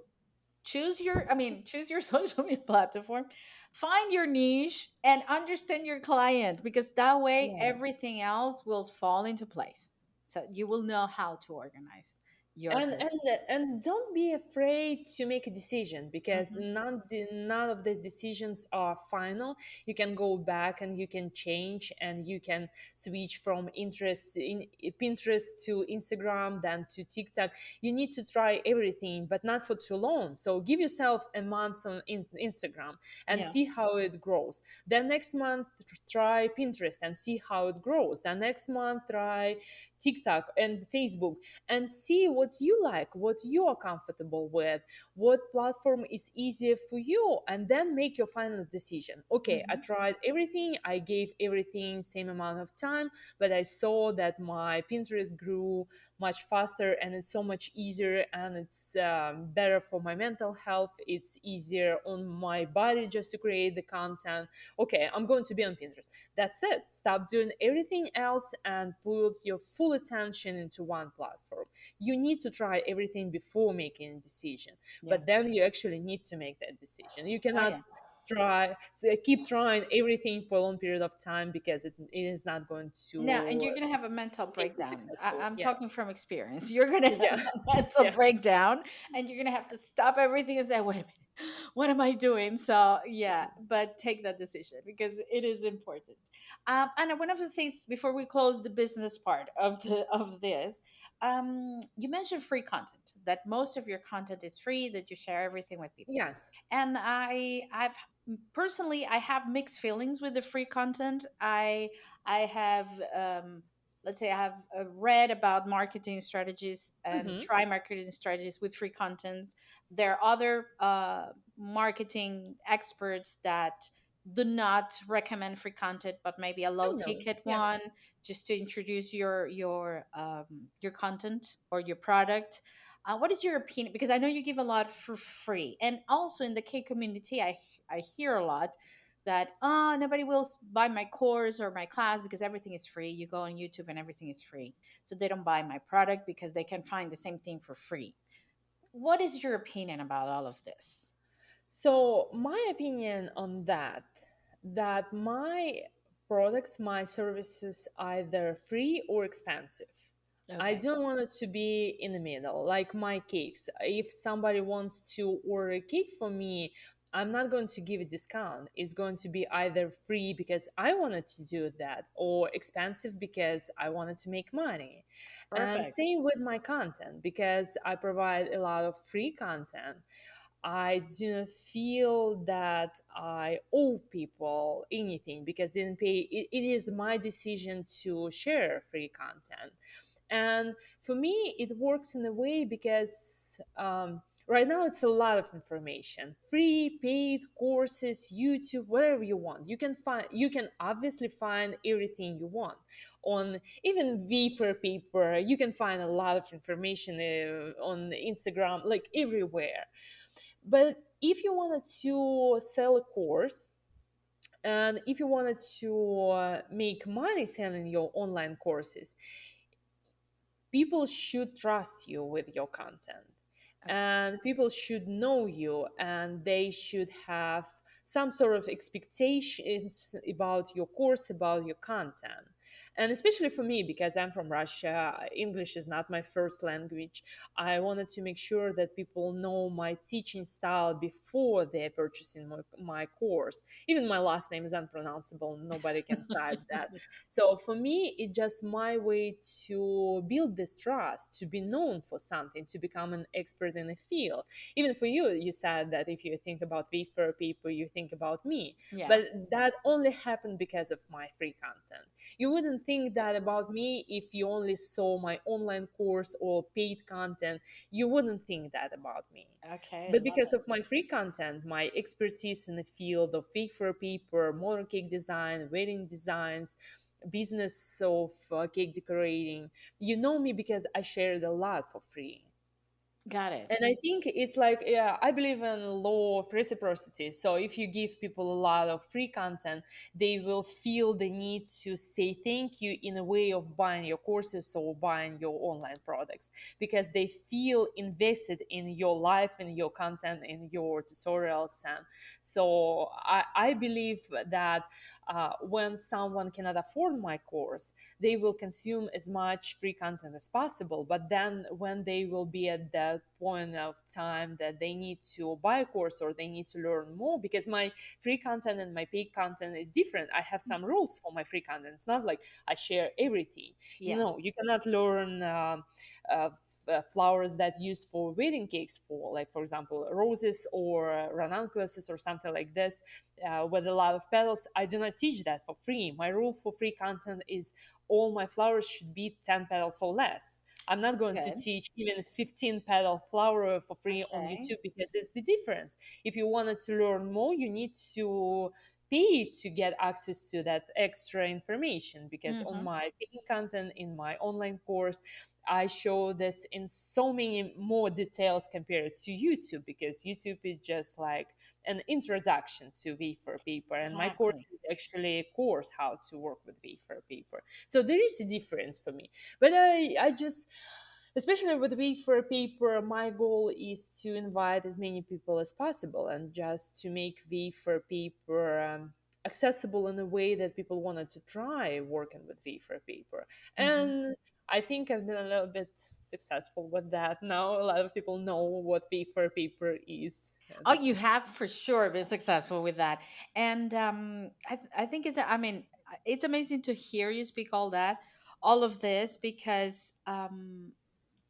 A: choose your social media platform, find your niche and understand your client, because that way
B: yeah.
A: everything else will fall into place. So you will know how to organize your
B: and
A: business.
B: and and don't be afraid to make a decision, because
A: Hmm.
B: none of these decisions are final. You can go back and you can change, and you can switch from interest in Pinterest to Instagram, then to TikTok. You need to try everything, but not for too long. So give yourself a month on Instagram and
A: Yeah.
B: see how it grows. Then next month try Pinterest and see how it grows. Then next month try TikTok and Facebook and see what what you like, what you are comfortable with, what platform is easier for you, and then make your final decision. Okay, I
A: Mhm.
B: tried everything, I gave everything same amount of time, but I saw that my Pinterest grew much faster and it's so much easier, and it's better for my mental health. It's easier on my body just to create the content. Okay, I'm going to be on Pinterest. That's it. Stop doing everything else and put your full attention into one platform. You need to try everything before making a decision,
A: Yeah.
B: but then you actually need to make that decision. You
A: Oh
B: cannot
A: yeah.
B: keep trying everything for a long period of time, because it is not going
A: No, and
B: to
A: you're gonna have a mental
B: make you
A: breakdown.
B: successful.
A: I'm
B: Yeah.
A: talking from experience. You're gonna have
B: Yeah.
A: a mental
B: Yeah.
A: breakdown, and you're gonna have to stop everything and say, "Wait a minute, what am I doing?" So yeah, but take that decision because it is important. And one of the things before we close the business part of this, you mentioned free content. That most of your content is free. That you share everything with people,
B: Yes.
A: and I've personally I have mixed feelings with the free content. I have, let's say, I have read about marketing strategies and
B: Hmm.
A: try marketing strategies with free contents. There are other marketing experts that do not recommend free content, but maybe a
B: I
A: low
B: know.
A: ticket
B: Yeah.
A: one just to introduce your content or your product. What is your opinion? Because I know you give a lot for free, and also in the K community, I hear a lot that nobody will buy my course or my class because everything is free. You go on YouTube and everything is free, so they don't buy my product because they can find the same thing for free. What is your opinion about all of this?
B: So my opinion on that my products, my services, either free or expensive. I
A: Okay,
B: don't want it to be in the middle, like my cakes. If somebody wants to order a cake for me, I'm not going to give a discount. It's going to be either free because I wanted to do that, or expensive because I wanted to make money. And
A: perfect.
B: same with my content, because I provide a lot of free content. I do not feel that I owe people anything because they didn't pay. It is my decision to share free content. And for me, it works in a way because right now it's a lot of information, free, paid courses, YouTube, whatever you want. You can obviously find everything you want on even V for paper. You can find a lot of information on Instagram, like everywhere. But if you wanted to sell a course, and if you wanted to make money selling your online courses, people should trust you with your content,
A: Okay.
B: and people should know you, and they should have some sort of expectations about your course, about your content. And especially for me, because I'm from Russia, English is not my first language. I wanted to make sure that people know my teaching style before they're purchasing my course. Even my last name is unpronounceable, nobody can type that. So for me, it's just my way to build this trust, to be known for something, to become an expert in a field. Even for you, you said that if you think about VFR people, you think about me.
A: Yeah.
B: But that only happened because of my free content. You wouldn't think that about me if you only saw my online course or paid content. You wouldn't think that about me.
A: Okay, I
B: But
A: love
B: because
A: it.
B: of my free content, my expertise in the field of cake for paper, modern cake design, wedding designs, business of cake decorating, you know me because I shared a lot for free.
A: Got it.
B: And I think it's like, yeah, I believe in law of reciprocity. So if you give people a lot of free content, they will feel the need to say thank you in a way of buying your courses or buying your online products, because they feel invested in your life, in your content, in your tutorials. And so I believe that when someone cannot afford my course, they will consume as much free content as possible. But then when they will be at that point of time that they need to buy a course or they need to learn more, because my free content and my paid content is different. I have some rules for my free content. It's not like I share everything. You
A: Yeah.
B: know, you cannot learn flowers that used for wedding cakes, for like, for example, roses or ranunculuses or something like this, with a lot of petals. I do not teach that for free. My rule for free content is all my flowers should be 10 petals or less. I'm not going to
A: Good.
B: teach even 15 petal flower for free on
A: Okay.
B: YouTube, because it's the difference. If you wanted to learn more, you need to pay to get access to that extra information, because on
A: Mm-hmm.
B: my paying content in my online course, I show this in so many more details compared to YouTube, because YouTube is just like an introduction to V4 paper, and my course
A: Exactly.
B: is actually a course how to work with V4 paper. So there is a difference for me. But I just, especially with V4 paper, my goal is to invite as many people as possible, and just to make V4 paper accessible in a way that people wanted to try working with V4 paper.
A: Mm-hmm.
B: And I think I've been a little bit successful with that. Now a lot of people know what V4 paper is.
A: Oh, you have for sure been successful with that, and I think it's. I mean, it's amazing to hear you speak all of this, because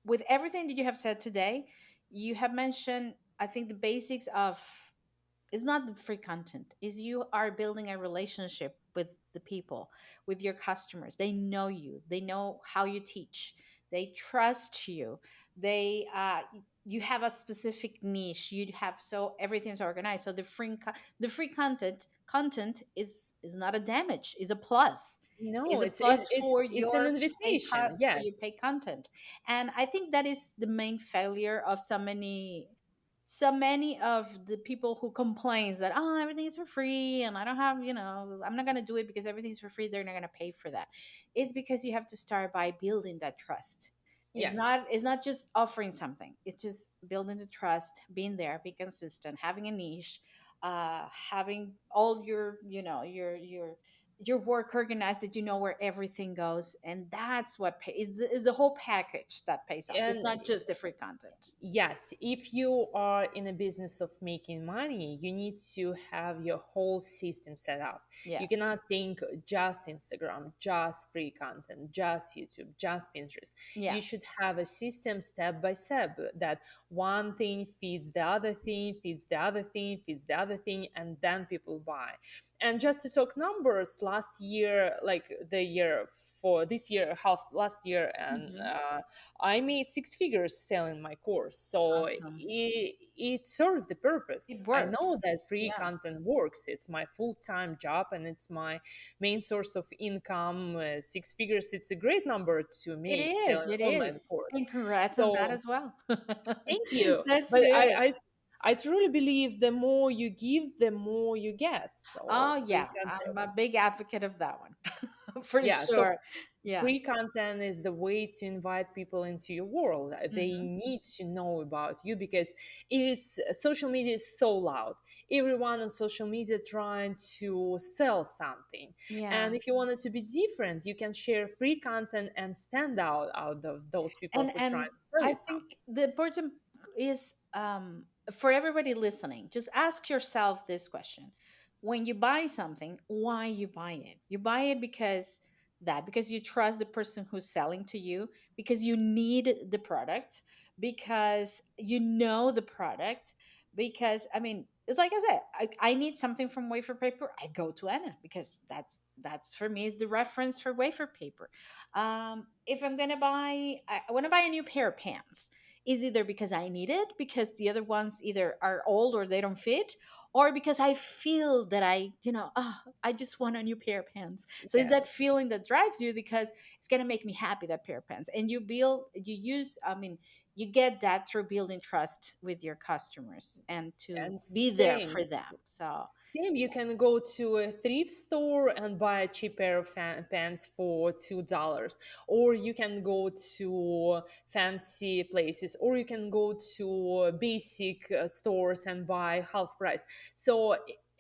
A: with everything that you have said today, you have mentioned, I think, the basics of, it's not the free content, is you are building a relationship with the people, with your customers. They know you, they know how you teach, they trust you, they you have a specific niche, you have, so everything's organized, so the free content is not a damage, is a plus,
B: No,
A: is a
B: it's it,
A: plus
B: it's
A: for
B: it's an
A: your
B: invitation.
A: for your
B: Yes.
A: paid content. And I think that is the main failure of so many of the people who complains that, oh, everything's for free and I don't have, I'm not going to do it because everything's for free, they're not going to pay for that. It's because you have to start by building that trust. it's not
B: Yes.
A: it's not just offering something, it's just building the trust, being there, be consistent, having a niche, having all your, your work organized, that you know where everything goes, and that's what is the whole package that pays off. It's
B: And
A: not just the free content.
B: yes, if you are in a business of making money, you need to have your whole system set up.
A: Yeah.
B: You cannot think just Instagram, just free content, just YouTube, just Pinterest.
A: Yeah.
B: You should have a system step by step, that one thing feeds the other thing, feeds the other thing, feeds the other thing, and then people buy. And just to talk numbers, last year, like the year for this year, half last year, and
A: Hmm.
B: I made six figures selling my course. So
A: Awesome.
B: it serves the purpose.
A: It
B: I
A: works.
B: know that free
A: Yeah.
B: content works. It's my full time job and it's my main source of income. Six figures, it's a great number to
A: It
B: make
A: is.
B: selling
A: It
B: online
A: is.
B: course.
A: And congrats on that
B: So
A: as well.
B: thank you.
A: That's
B: But
A: it.
B: I truly believe the more you give, the more you get.
A: Oh,
B: So free
A: yeah. I'm a
B: content.
A: big advocate of that one. For
B: Yeah. So
A: sure. Yeah.
B: free content is the way to invite people into your world. They
A: Hmm.
B: need to know about you, because it is social media is so loud. Everyone on social media trying to sell something.
A: Yeah.
B: And if you want it to be different, you can share free content and stand out of those people
A: and
B: who try
A: and
B: to sell
A: I
B: you something.
A: think the important is, for everybody listening, just ask yourself this question: when you buy something, why you buy it? You buy it because you trust the person who's selling to you, because you need the product, because you know the product, because, I mean, it's like I said, I need something from wafer paper, I go to Anna, because that's for me is the reference for wafer paper. If I'm gonna buy, I want to buy a new pair of pants. Is either because I need it, because the other ones either are old or they don't fit, or because I feel that I just want a new pair of pants. So it's
B: Yeah.
A: that feeling that drives you, because it's gonna make me happy, that pair of pants. And you get that through building trust with your customers and to
B: And
A: be there
B: same.
A: for them. So
B: Same, you can go to a thrift store and buy a cheap pair of pants for $2, or you can go to fancy places, or you can go to basic stores and buy half price. So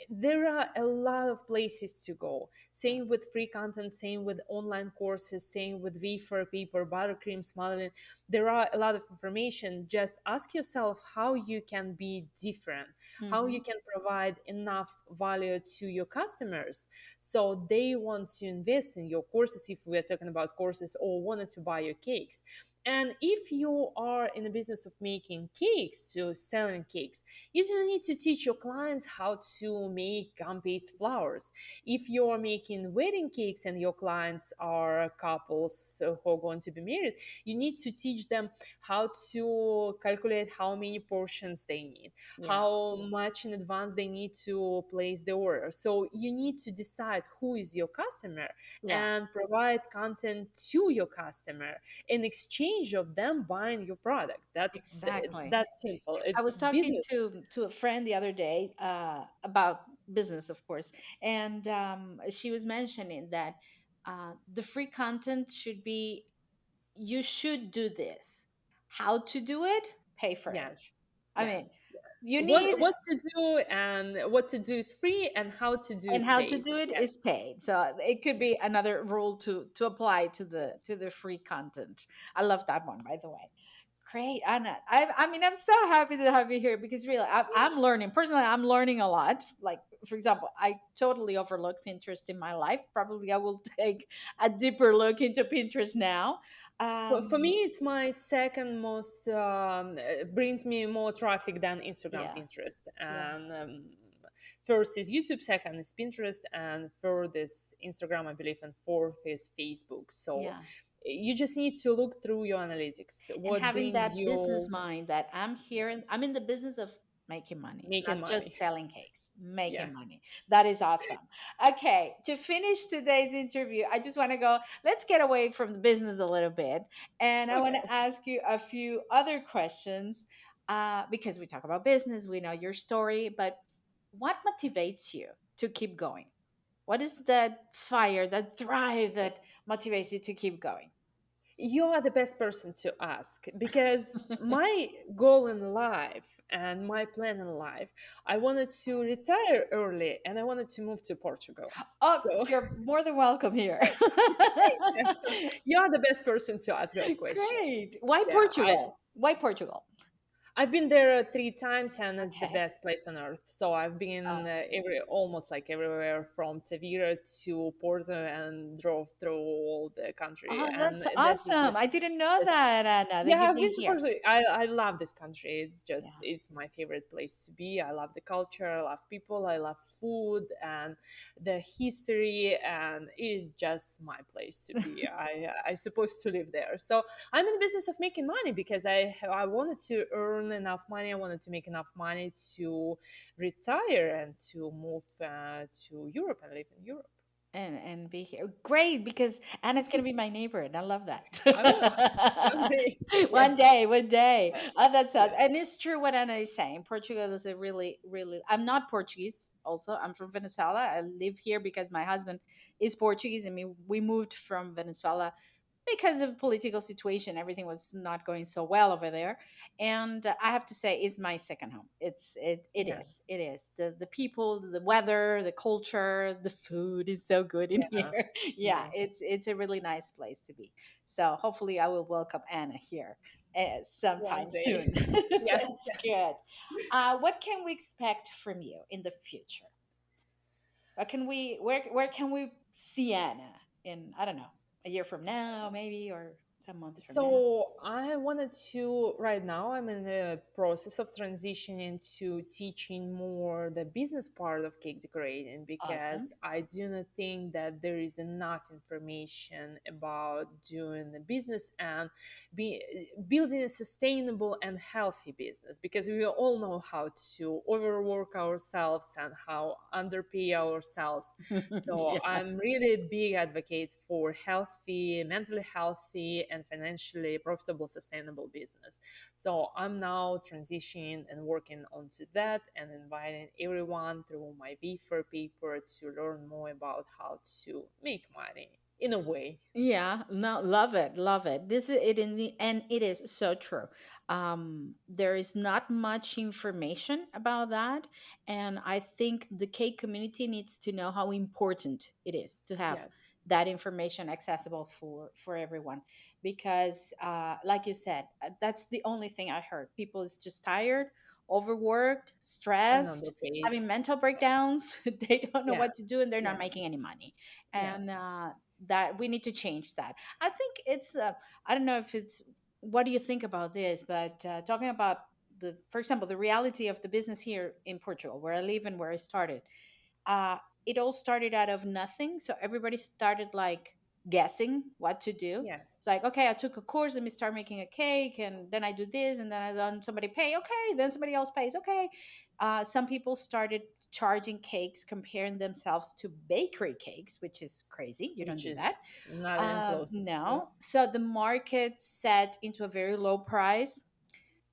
B: there are a lot of places to go. Same with free content, same with online courses, same with V for paper, buttercream, smiling. There are a lot of information. Just ask yourself how you can be different, how you
A: mhm.
B: can provide enough value to your customers so they want to invest in your courses, if we're talking about courses, or wanted to buy your cakes. And if you are in the business of making cakes, to selling cakes, you don't need to teach your clients how to make gum-based flowers. If you're making wedding cakes and your clients are couples who are going to be married, you need to teach them how to calculate how many portions they need,
A: Yeah.
B: how much in advance they need to place the order. So you need to decide who is your customer
A: Yeah.
B: and provide content to your customer in exchange of them buying your product.
A: Exactly.
B: That's simple.
A: I
B: It's
A: was talking
B: business.
A: to a friend the other day about business, of course, and she was mentioning that the free content should be, you should do this. How to do it? Pay for it.
B: Yes.
A: I
B: Yeah.
A: mean, you need,
B: What to do, and what to do is free, and how to do
A: and
B: is
A: how to
B: paid.
A: do it
B: Yes.
A: is paid. So it could be another rule to apply to the free content. I love that one, by the way. Great, Anna. I mean, I'm so happy to have you here because really, I'm learning. Personally, I'm learning a lot. Like, for example, I totally overlooked Pinterest in my life. Probably I will take a deeper look into Pinterest now.
B: For
A: Um,
B: me, it's my second most, brings me more traffic than Instagram,
A: yeah,
B: Pinterest.
A: yeah,
B: And first is YouTube, second is Pinterest, and third is Instagram, I believe, and fourth is Facebook. So
A: yeah.
B: you just need to look through your analytics.
A: And
B: What
A: having
B: brings
A: that business
B: you
A: mind that I'm here and I'm in the business of making money,
B: making
A: not
B: money?
A: just selling cakes,
B: Yeah.
A: making money. That is awesome. Okay, to finish today's interview, I just want to go, let's get away from the business a little bit. And I want
B: Okay.
A: to ask you a few other questions because we talk about business, we know your story, but what motivates you to keep going? What is that fire, that drive that motivates you to keep going?
B: You are the best person to ask, because my goal in life and my plan in life, I wanted to retire early and I wanted to move to Portugal.
A: Oh,
B: So
A: you're more than welcome here.
B: yes, so you are the best person to ask that question.
A: Great. Why
B: Yeah,
A: Portugal? Why Portugal?
B: I've been there three times, and it's the
A: Okay.
B: best place on earth. So I've been
A: Awesome.
B: every almost like everywhere from Tavira to Porto, and drove through all the country.
A: Oh,
B: And
A: that's
B: that's
A: awesome. I didn't know
B: the
A: that, Anna, that
B: Yeah,
A: you've
B: I've
A: been
B: been to
A: here.
B: Portugal. I love this country.
A: Yeah.
B: It's my favorite place to be. I love the culture. I love people. I love food and the history, and it's just my place to be. I supposed to live there. So I'm in the business of making money, because I wanted to earn enough money. I wanted to make enough money to retire and to move to Europe and live in Europe.
A: And be here. Great, because Anna's gonna be my neighbor, and I love that.
B: I know. One day. Yeah.
A: One day, one day.
B: Yeah.
A: Oh, that's
B: Yeah.
A: awesome. And it's true what Anna is saying. Portugal is a really, really. I'm not Portuguese. Also, I'm from Venezuela. I live here because my husband is Portuguese, and we moved from Venezuela because of political situation. Everything was not going so well over there, and I have to say it's my second home.
B: Yeah.
A: It is the people, the weather, the culture, the food is so good in
B: Yeah.
A: here. Yeah,
B: Yeah.
A: it's a really nice place to be. So hopefully I will welcome Anna here
B: One
A: sometime
B: day.
A: soon.
B: Yeah.
A: That's good. What can we expect from you in the future? What can we where can we see Anna in, I don't know, a year from now maybe, or some months from now?
B: So I wanted to, right now I'm in the process of transitioning to teaching more the business part of cake decorating, because
A: Awesome.
B: I do not think that there is enough information about doing the business and building a sustainable and healthy business, because we all know how to overwork ourselves and how underpay ourselves. So
A: Yeah.
B: I'm really a big advocate for healthy, mentally healthy, and financially profitable, sustainable business. So I'm now transitioning and working onto that, and inviting everyone through my V4 paper to learn more about how to make money in a way.
A: Yeah, no, love it, love it. This is it in the, and it is so true. There is not much information about that, and I think the cake community needs to know how important it is to have
B: Yes,
A: that information accessible for everyone. Because, like you said, that's the only thing I heard. People is just tired, overworked,
B: and
A: stressed,
B: underpaid.
A: having mental breakdowns. They don't know
B: Yeah,
A: what to do, and they're not
B: yeah,
A: making any money.
B: yeah.
A: And that we need to change that. I think it's I don't know if it's what do you think about this? But talking about for example, the reality of the business here in Portugal, where I live and where I started, uh, it all started out of nothing. So everybody started like guessing what to do.
B: Yes.
A: It's like, okay, I took a course, let me start making a cake, and then I do this, and then I done somebody pay, okay, then somebody else pays, okay. Some people started charging cakes, comparing themselves to bakery cakes, which is crazy. You don't
B: Which
A: do that.
B: is not even close. Yeah.
A: No. So the market set into a very low price.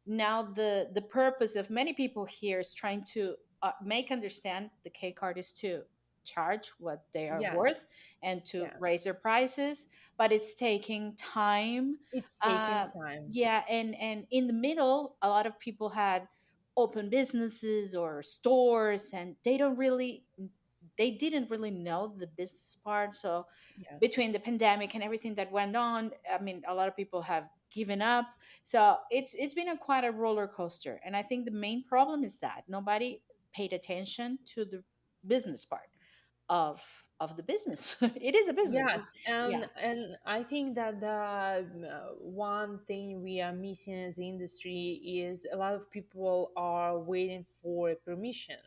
A: Now the purpose of many people here is trying to make understand the cake artists to charge what they are worth
B: Yes.
A: and to
B: Yeah.
A: raise their prices, but it's taking time.
B: It's taking
A: uh,
B: time.
A: yeah, and in the middle a lot of people had open businesses or stores, and they didn't really know the business part. So
B: Yeah.
A: between the pandemic and everything that went on, I mean, a lot of people have given up. So it's been a quite a roller coaster, and I think the main problem is that nobody paid attention to the business part of the business. It is a business.
B: Yes, and
A: Yeah.
B: and I think that the one thing we are missing as an industry is a lot of people are waiting for permission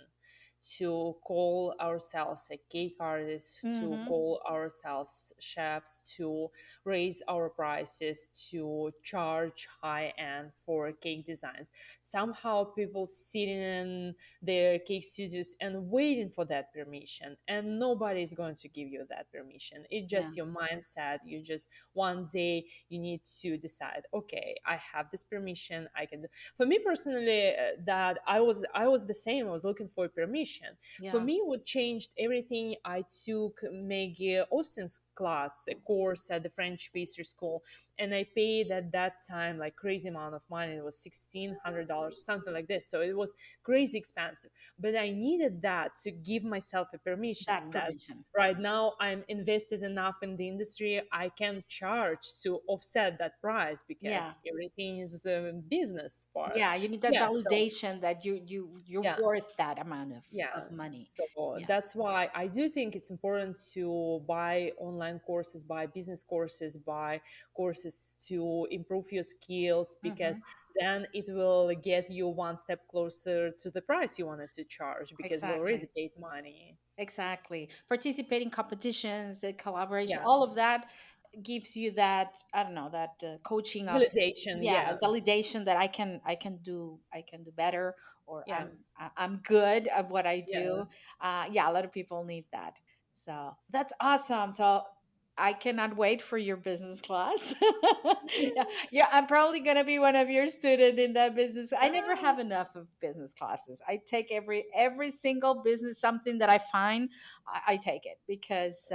B: to call ourselves a cake artist, to
A: Mm-hmm.
B: call ourselves chefs, to raise our prices, to charge high end for cake designs. Somehow people sitting in their cake studios and waiting for that permission, and nobody is going to give you that permission. It's
A: Yeah.
B: just your mindset. You just one day you need to decide, okay, I have this permission, I can do. For me personally, that I was the same. I was looking for permission. For
A: Yeah.
B: me, what changed everything, I took Maggie Austin's class, a course at the French pastry school, and I paid at that time like crazy amount of money. It was $1,600, something like this. So it was crazy expensive. But I needed that to give myself a permission
A: That
B: that
A: permission.
B: right now I'm invested enough in the industry, I can charge to offset that price
A: Yeah.
B: because everything is a business part.
A: Yeah, you need that
B: Yeah, so
A: validation that you're
B: yeah,
A: worth that amount
B: yeah,
A: of money.
B: so
A: Yeah.
B: that's why I do think it's important to buy online courses, buy business courses, buy courses to improve your skills,
A: Hmm.
B: because then it will get you one step closer to the price you wanted to charge because you already
A: Exactly.
B: paid money.
A: Exactly. Participate in competitions, collaboration,
B: Yeah,
A: all of that gives you that, I don't know, that coaching of,
B: validation.
A: yeah,
B: Yeah,
A: validation that I can do better, or
B: yeah,
A: I'm good at what I
B: yeah.
A: do. Yeah, a lot of people need that. So that's awesome. So I cannot wait for your business class. Yeah, yeah, I'm probably gonna be one of your students in that business. I never
B: Ah,
A: have enough of business classes. I take every single business, something that I find, I take it, because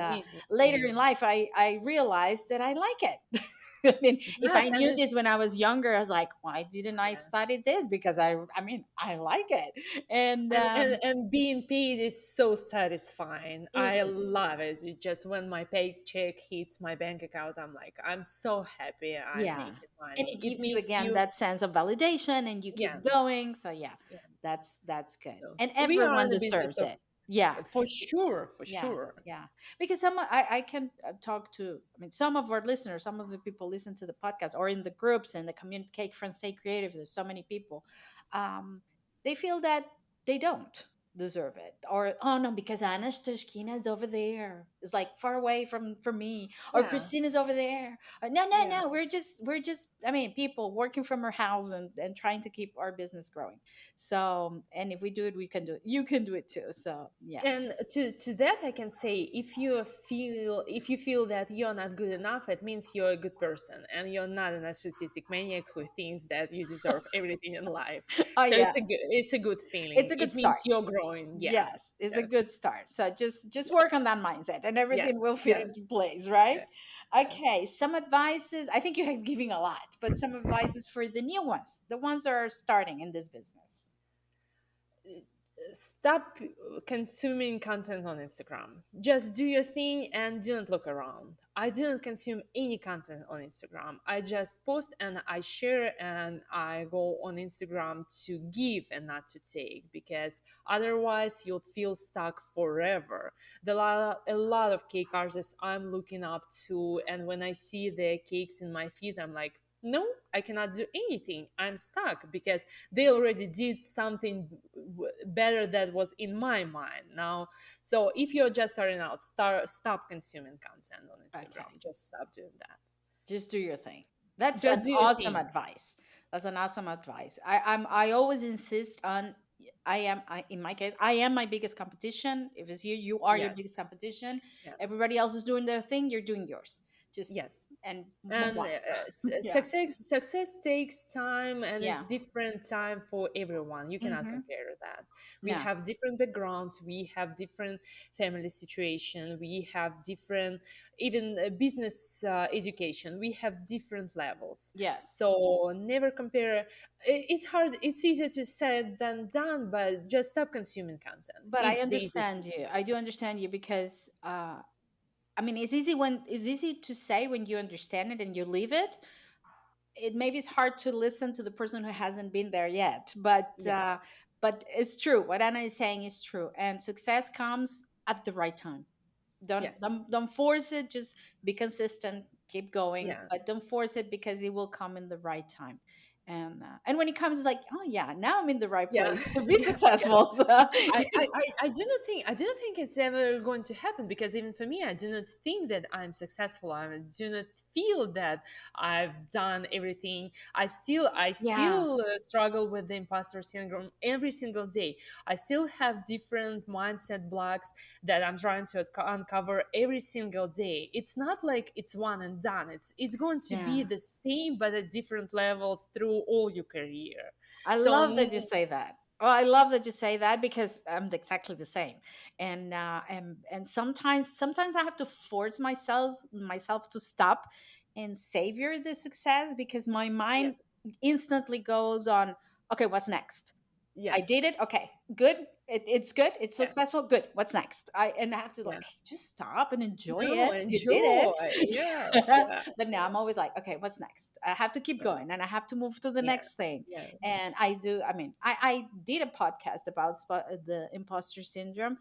A: later
B: me.
A: in life I realized that I like it. I mean, if I
B: Yes, and
A: knew this when I was younger, I was like, why didn't I
B: yeah.
A: study this? Because I mean, I like it, and
B: And being paid is so satisfying.
A: it
B: I
A: is.
B: love it. It just when my paycheck hits my bank account, I'm like, I'm so happy I'm
A: Yeah.
B: making
A: And
B: money.
A: it
B: It
A: gives you
B: makes
A: again
B: you,
A: that sense of validation, and you
B: yeah,
A: keep going. So yeah,
B: yeah.
A: that's good.
B: So
A: And
B: we are
A: everyone
B: in the business
A: deserves
B: of,
A: it. Yeah.
B: for sure, for
A: Yeah.
B: sure.
A: Yeah. Because I can talk to, I mean, some of our listeners, some of the people listen to the podcast or in the groups and the community Cake Friends Stay Creative. There's so many people. Um, they feel that they don't deserve it, or oh no, because Anna Astashkina is over there, it's like far away from me, or
B: Yeah,
A: Christine is over there. No, no,
B: yeah.
A: no, we're just, I mean, people working from our house and trying to keep our business growing. So, and if we do it, we can do it, you can do it too. So yeah.
B: And to that I can say, if you feel that you're not good enough, it means you're a good person and you're not a narcissistic maniac who thinks that you deserve everything in life.
A: Oh
B: So
A: yeah,
B: it's a good
A: it's
B: feeling.
A: a good
B: It
A: start.
B: means you're growing. Yeah,
A: Yes, it's a
B: yeah,
A: good start. So just
B: yeah,
A: work on that mindset, and
B: yeah,
A: everything will fit
B: yeah,
A: into place, right?
B: yeah. Yeah.
A: Okay, some advices. I think you have given a lot, but some advices for the new ones, the ones that are starting in this business.
B: Stop consuming content on Instagram. Just do your thing and do not look around. I do not consume any content on Instagram. I just post and I share, and I go on Instagram to give and not to take, because otherwise you'll feel stuck forever. A lot of cake artists I'm looking up to, and when I see their cakes in my feed, I'm like, no, I cannot do anything. I'm stuck because they already did something better that was in my mind now. So if you're just starting out, stop consuming content on
A: Okay.
B: Instagram. Just stop doing that.
A: Just do your thing. That's
B: Just
A: an
B: do your
A: awesome
B: thing.
A: advice. That's an awesome advice. I always insist on, in my case, I am my biggest competition. If it's you, you are your
B: Yes.
A: biggest competition.
B: Yeah.
A: Everybody else is doing their thing, you're doing yours. Just
B: Yes.
A: and move
B: And
A: on. Yeah.
B: success takes time, and
A: Yeah.
B: it's different time for everyone. You cannot
A: Mm-hmm.
B: compare that. We
A: No.
B: have different backgrounds, we have different family situation, we have different even business education, we have different levels.
A: Yes.
B: So never compare. It's hard, it's easier to say than done, but just stop consuming content.
A: But I
B: It's the easiest
A: understand
B: thing.
A: you. I do understand you because I mean, it's easy to say when you understand it and you leave it. It maybe it's hard to listen to the person who hasn't been there yet,
B: Yeah.
A: but it's true. What Anna is saying is true, and success comes at the right time. don't
B: Yes.
A: don't don't force it. Just be consistent, keep going,
B: Yeah.
A: but don't force it because it will come in the right time. And when it comes, it's like, oh yeah, now I'm in the right
B: Yeah.
A: place to be
B: Yeah. Yeah.
A: successful. So
B: I do not think it's ever going to happen, because even for me, I do not think that I'm successful. I do not feel that I've done everything. I
A: yeah,
B: still struggle with the imposter syndrome every single day. I still have different mindset blocks that I'm trying to uncover every single day. It's not like it's one and done. It's going to be
A: yeah.
B: the same but at different levels through all your career.
A: I
B: So
A: love that you say that. Well, I love that you say that because I'm exactly the same. And sometimes I have to force myself to stop and savor the success because my mind
B: yes.
A: instantly goes on, okay, what's next? I
B: Yes.
A: did it. Okay, good. It's good. It's
B: Yeah.
A: successful. Good. What's next? I have to
B: Yeah.
A: like just stop and enjoy
B: No,
A: it. You did it.
B: enjoy. Yeah. Yeah.
A: But now I'm always like, okay, what's next? I have to keep
B: Yeah.
A: going and I have to move to the
B: Yeah.
A: next thing.
B: Yeah.
A: And I do. I mean, I did a podcast about the imposter syndrome,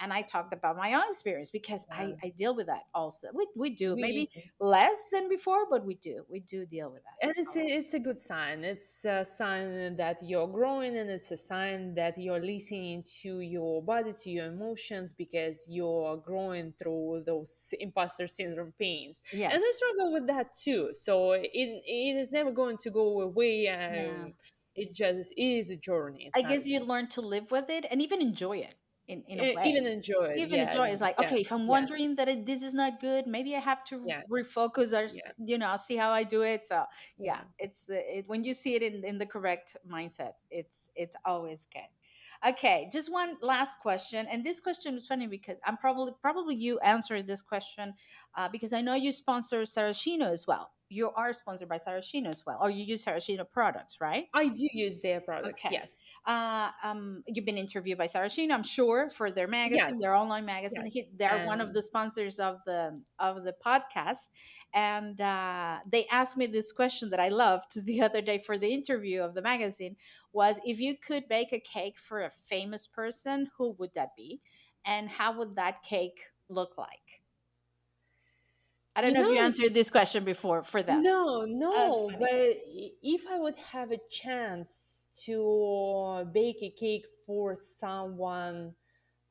A: and I talked about my own experience because
B: Yeah.
A: I deal with that also. We do
B: We
A: maybe less than before, but we do deal with that
B: and
A: a lot.
B: it's a good sign. It's a sign that you're growing, and it's a sign that you're listening to your body, to your emotions, because you're growing through those imposter syndrome pains. And I
A: Yes.
B: struggle with that too. So it is never going to go away.
A: Yeah.
B: It just is a journey.
A: I
B: It's not
A: guess you
B: easy.
A: learn to live with it and even enjoy it in a
B: Even
A: way.
B: enjoy it.
A: Even
B: Yeah.
A: enjoy is like,
B: Yeah.
A: okay, if I'm
B: Yeah.
A: wondering that this is not good, maybe I have to
B: Yeah.
A: refocus or
B: Yeah.
A: see how I do it. So yeah,
B: Yeah.
A: when you see it in the correct mindset, it's always good. Okay, just one last question, and this question is funny because I'm probably you answered this question because I know you sponsor Sarashino as well. You are sponsored by Sarashino as well, or you use Sarashino products, right?
B: I do use their products.
A: Okay.
B: Yes.
A: You've been interviewed by Sarah Sheen, I'm sure, for their magazine,
B: Yes.
A: their online magazine.
B: Yes.
A: They're one of
B: And
A: the sponsors of the podcast, and they asked me this question that I loved the other day for the interview of the magazine. Was if you could bake a cake for a famous person, who would that be, and how would that cake look like? I don't
B: you
A: know if
B: know,
A: you
B: it's
A: answered this question before for them.
B: no,
A: Oh,
B: no. But
A: funny.
B: if I would have a chance to bake a cake for someone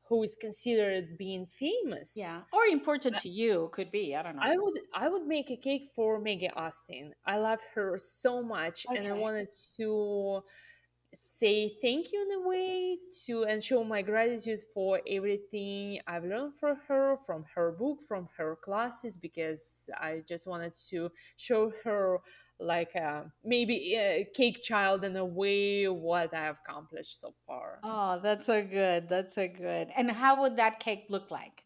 B: who is considered being famous,
A: Yeah, or important to you could be. I don't know.
B: I would make a cake for Megan Austin. I love her so much, and I
A: Okay.
B: wanted to say thank you in a way to and show my gratitude for everything I've learned from her book, from her classes, because I just wanted to show her like maybe a cake child in a way what I've accomplished so far.
A: Oh, that's so good. That's so good. And how would that cake look like?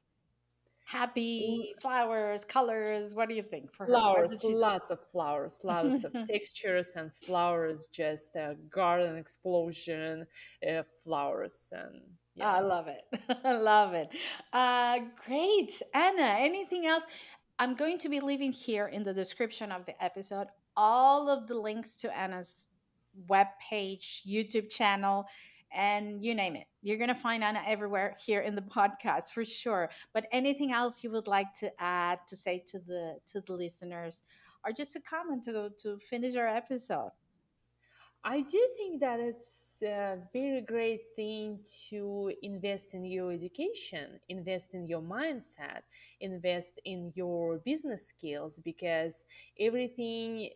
A: Happy, flowers, colors. What do you think for her? What did
B: Flowers,
A: she
B: lots of flowers, lots of
A: describe?
B: textures and flowers, just a garden explosion of flowers. And
A: I
B: yeah.
A: love it. I love it. Great. Anna, anything else? I'm going to be leaving here in the description of the episode all of the links to Anna's webpage, YouTube channel, and you name it. You're going to find Anna everywhere here in the podcast for sure. But anything else you would like to add to say to the listeners? or just a comment to finish our episode?
B: I do think that it's a very great thing to invest in your education, invest in your mindset, invest in your business skills, because everything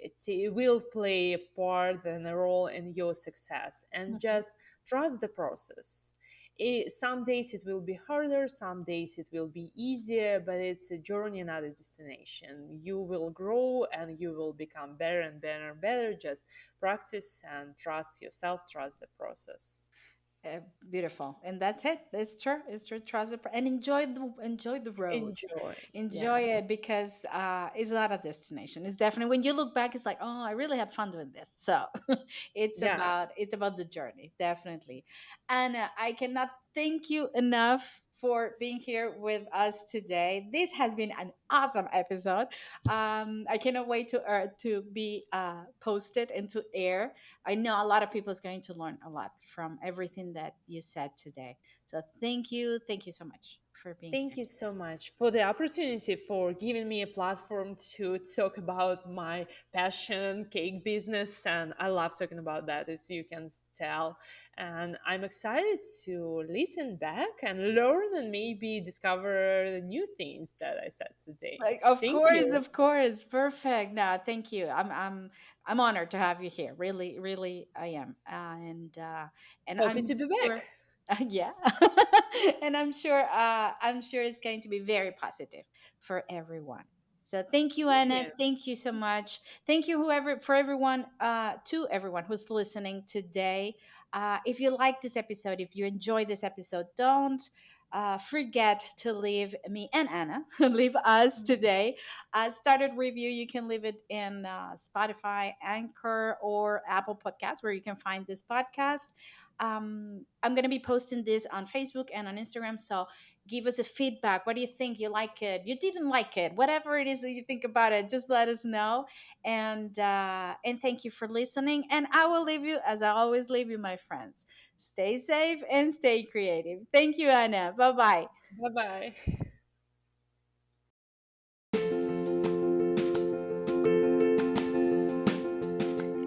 B: will play a part and a role in your success. And
A: Mhm.
B: just trust the process. Some days it will be harder, some days it will be easier, but it's a journey, not a destination. You will grow and you will become better and better and better. Just practice and trust yourself, trust the process.
A: Beautiful, and that's it. It's true. It's true. Trust it and enjoy the road.
B: Enjoy.
A: Enjoy
B: Yeah.
A: it because it's not a destination. It's definitely when you look back, it's like, oh, I really had fun doing this. So
B: Yeah.
A: it's about the journey, definitely. And I cannot thank you enough for being here with us today. This has been an awesome episode. I cannot wait to be posted and to air. I know a lot of people is going to learn a lot from everything that you said today. So thank you so much for being
B: Thank
A: here.
B: you so much for the opportunity, for giving me a platform to talk about my passion, cake business. And I love talking about that, as you can tell. And I'm excited to listen back and learn and maybe discover the new things that I said today.
A: Like,
B: Thank you.
A: of course, perfect. No, thank you. I'm honored to have you here. Really, really, I am. And
B: Happy
A: I'm
B: to be
A: sure,
B: back.
A: yeah, and I'm sure it's going to be very positive for everyone. So thank you,
B: Thank
A: Anna.
B: you.
A: Thank you so much. Thank you, whoever, for everyone, to everyone who's listening today. If you like this episode, if you enjoy this episode, don't forget to leave me and Anna, leave us today. Started review, you can leave it in Spotify, Anchor, or Apple Podcasts, where you can find this podcast. I'm going to be posting this on Facebook and on Instagram. So give us a feedback. What do you think? You like it? You didn't like it? Whatever it is that you think about it, just let us know. And thank you for listening. And I will leave you as I always leave you, my friends. Stay safe and stay creative. Thank you, Anna. Bye bye.
B: Bye bye.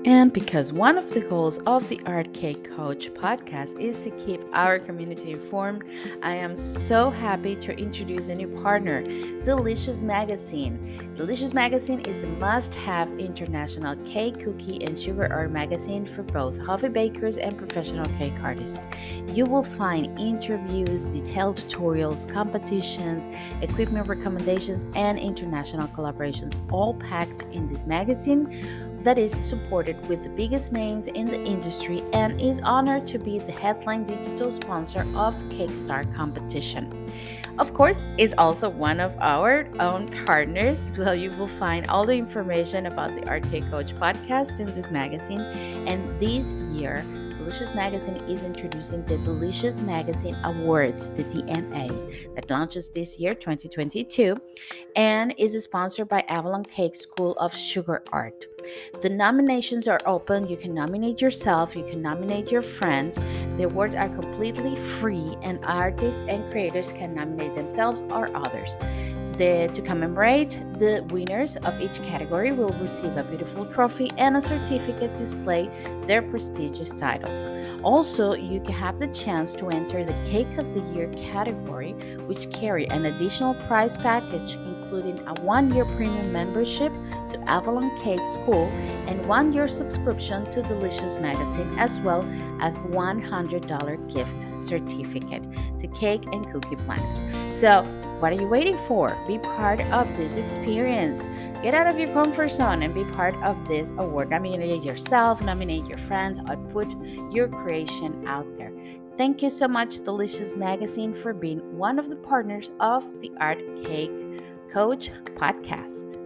A: And because one of the goals of the Art Cake Coach podcast is to keep our community informed, I am so happy to introduce a new partner, D Licious Magazine. D Licious Magazine is the must-have international cake, cookie, and sugar art magazine for both hobby bakers and professional cake artists. You will find interviews, detailed tutorials, competitions, equipment recommendations, and international collaborations, all packed in this magazine that is supported with the biggest names in the industry and is honored to be the headline digital sponsor of Cakestar competition. Of course, is also one of our own partners. So you will find all the information about the Art Cake Coach podcast in this magazine. And this year, Delicious Magazine is introducing the Delicious Magazine Awards, the DMA, that launches this year, 2022, and is sponsored by Avalon Cake School of Sugar Art. The nominations are open. You can nominate yourself, you can nominate your friends. The awards are completely free, and artists and creators can nominate themselves or others. To commemorate, the winners of each category will receive a beautiful trophy and a certificate display their prestigious titles. Also, you can have the chance to enter the Cake of the Year category, which carry an additional prize package including a 1-year premium membership to Avalon Cake School and 1-year subscription to Delicious Magazine, as well as $100 gift certificate to Cake and Cookie Planners. So, what are you waiting for? Be part of this experience. Get out of your comfort zone and be part of this award. Nominate yourself, nominate your friends, or put your creation out there. Thank you so much, Delicious Magazine, for being one of the partners of the Art Cake Coach podcast.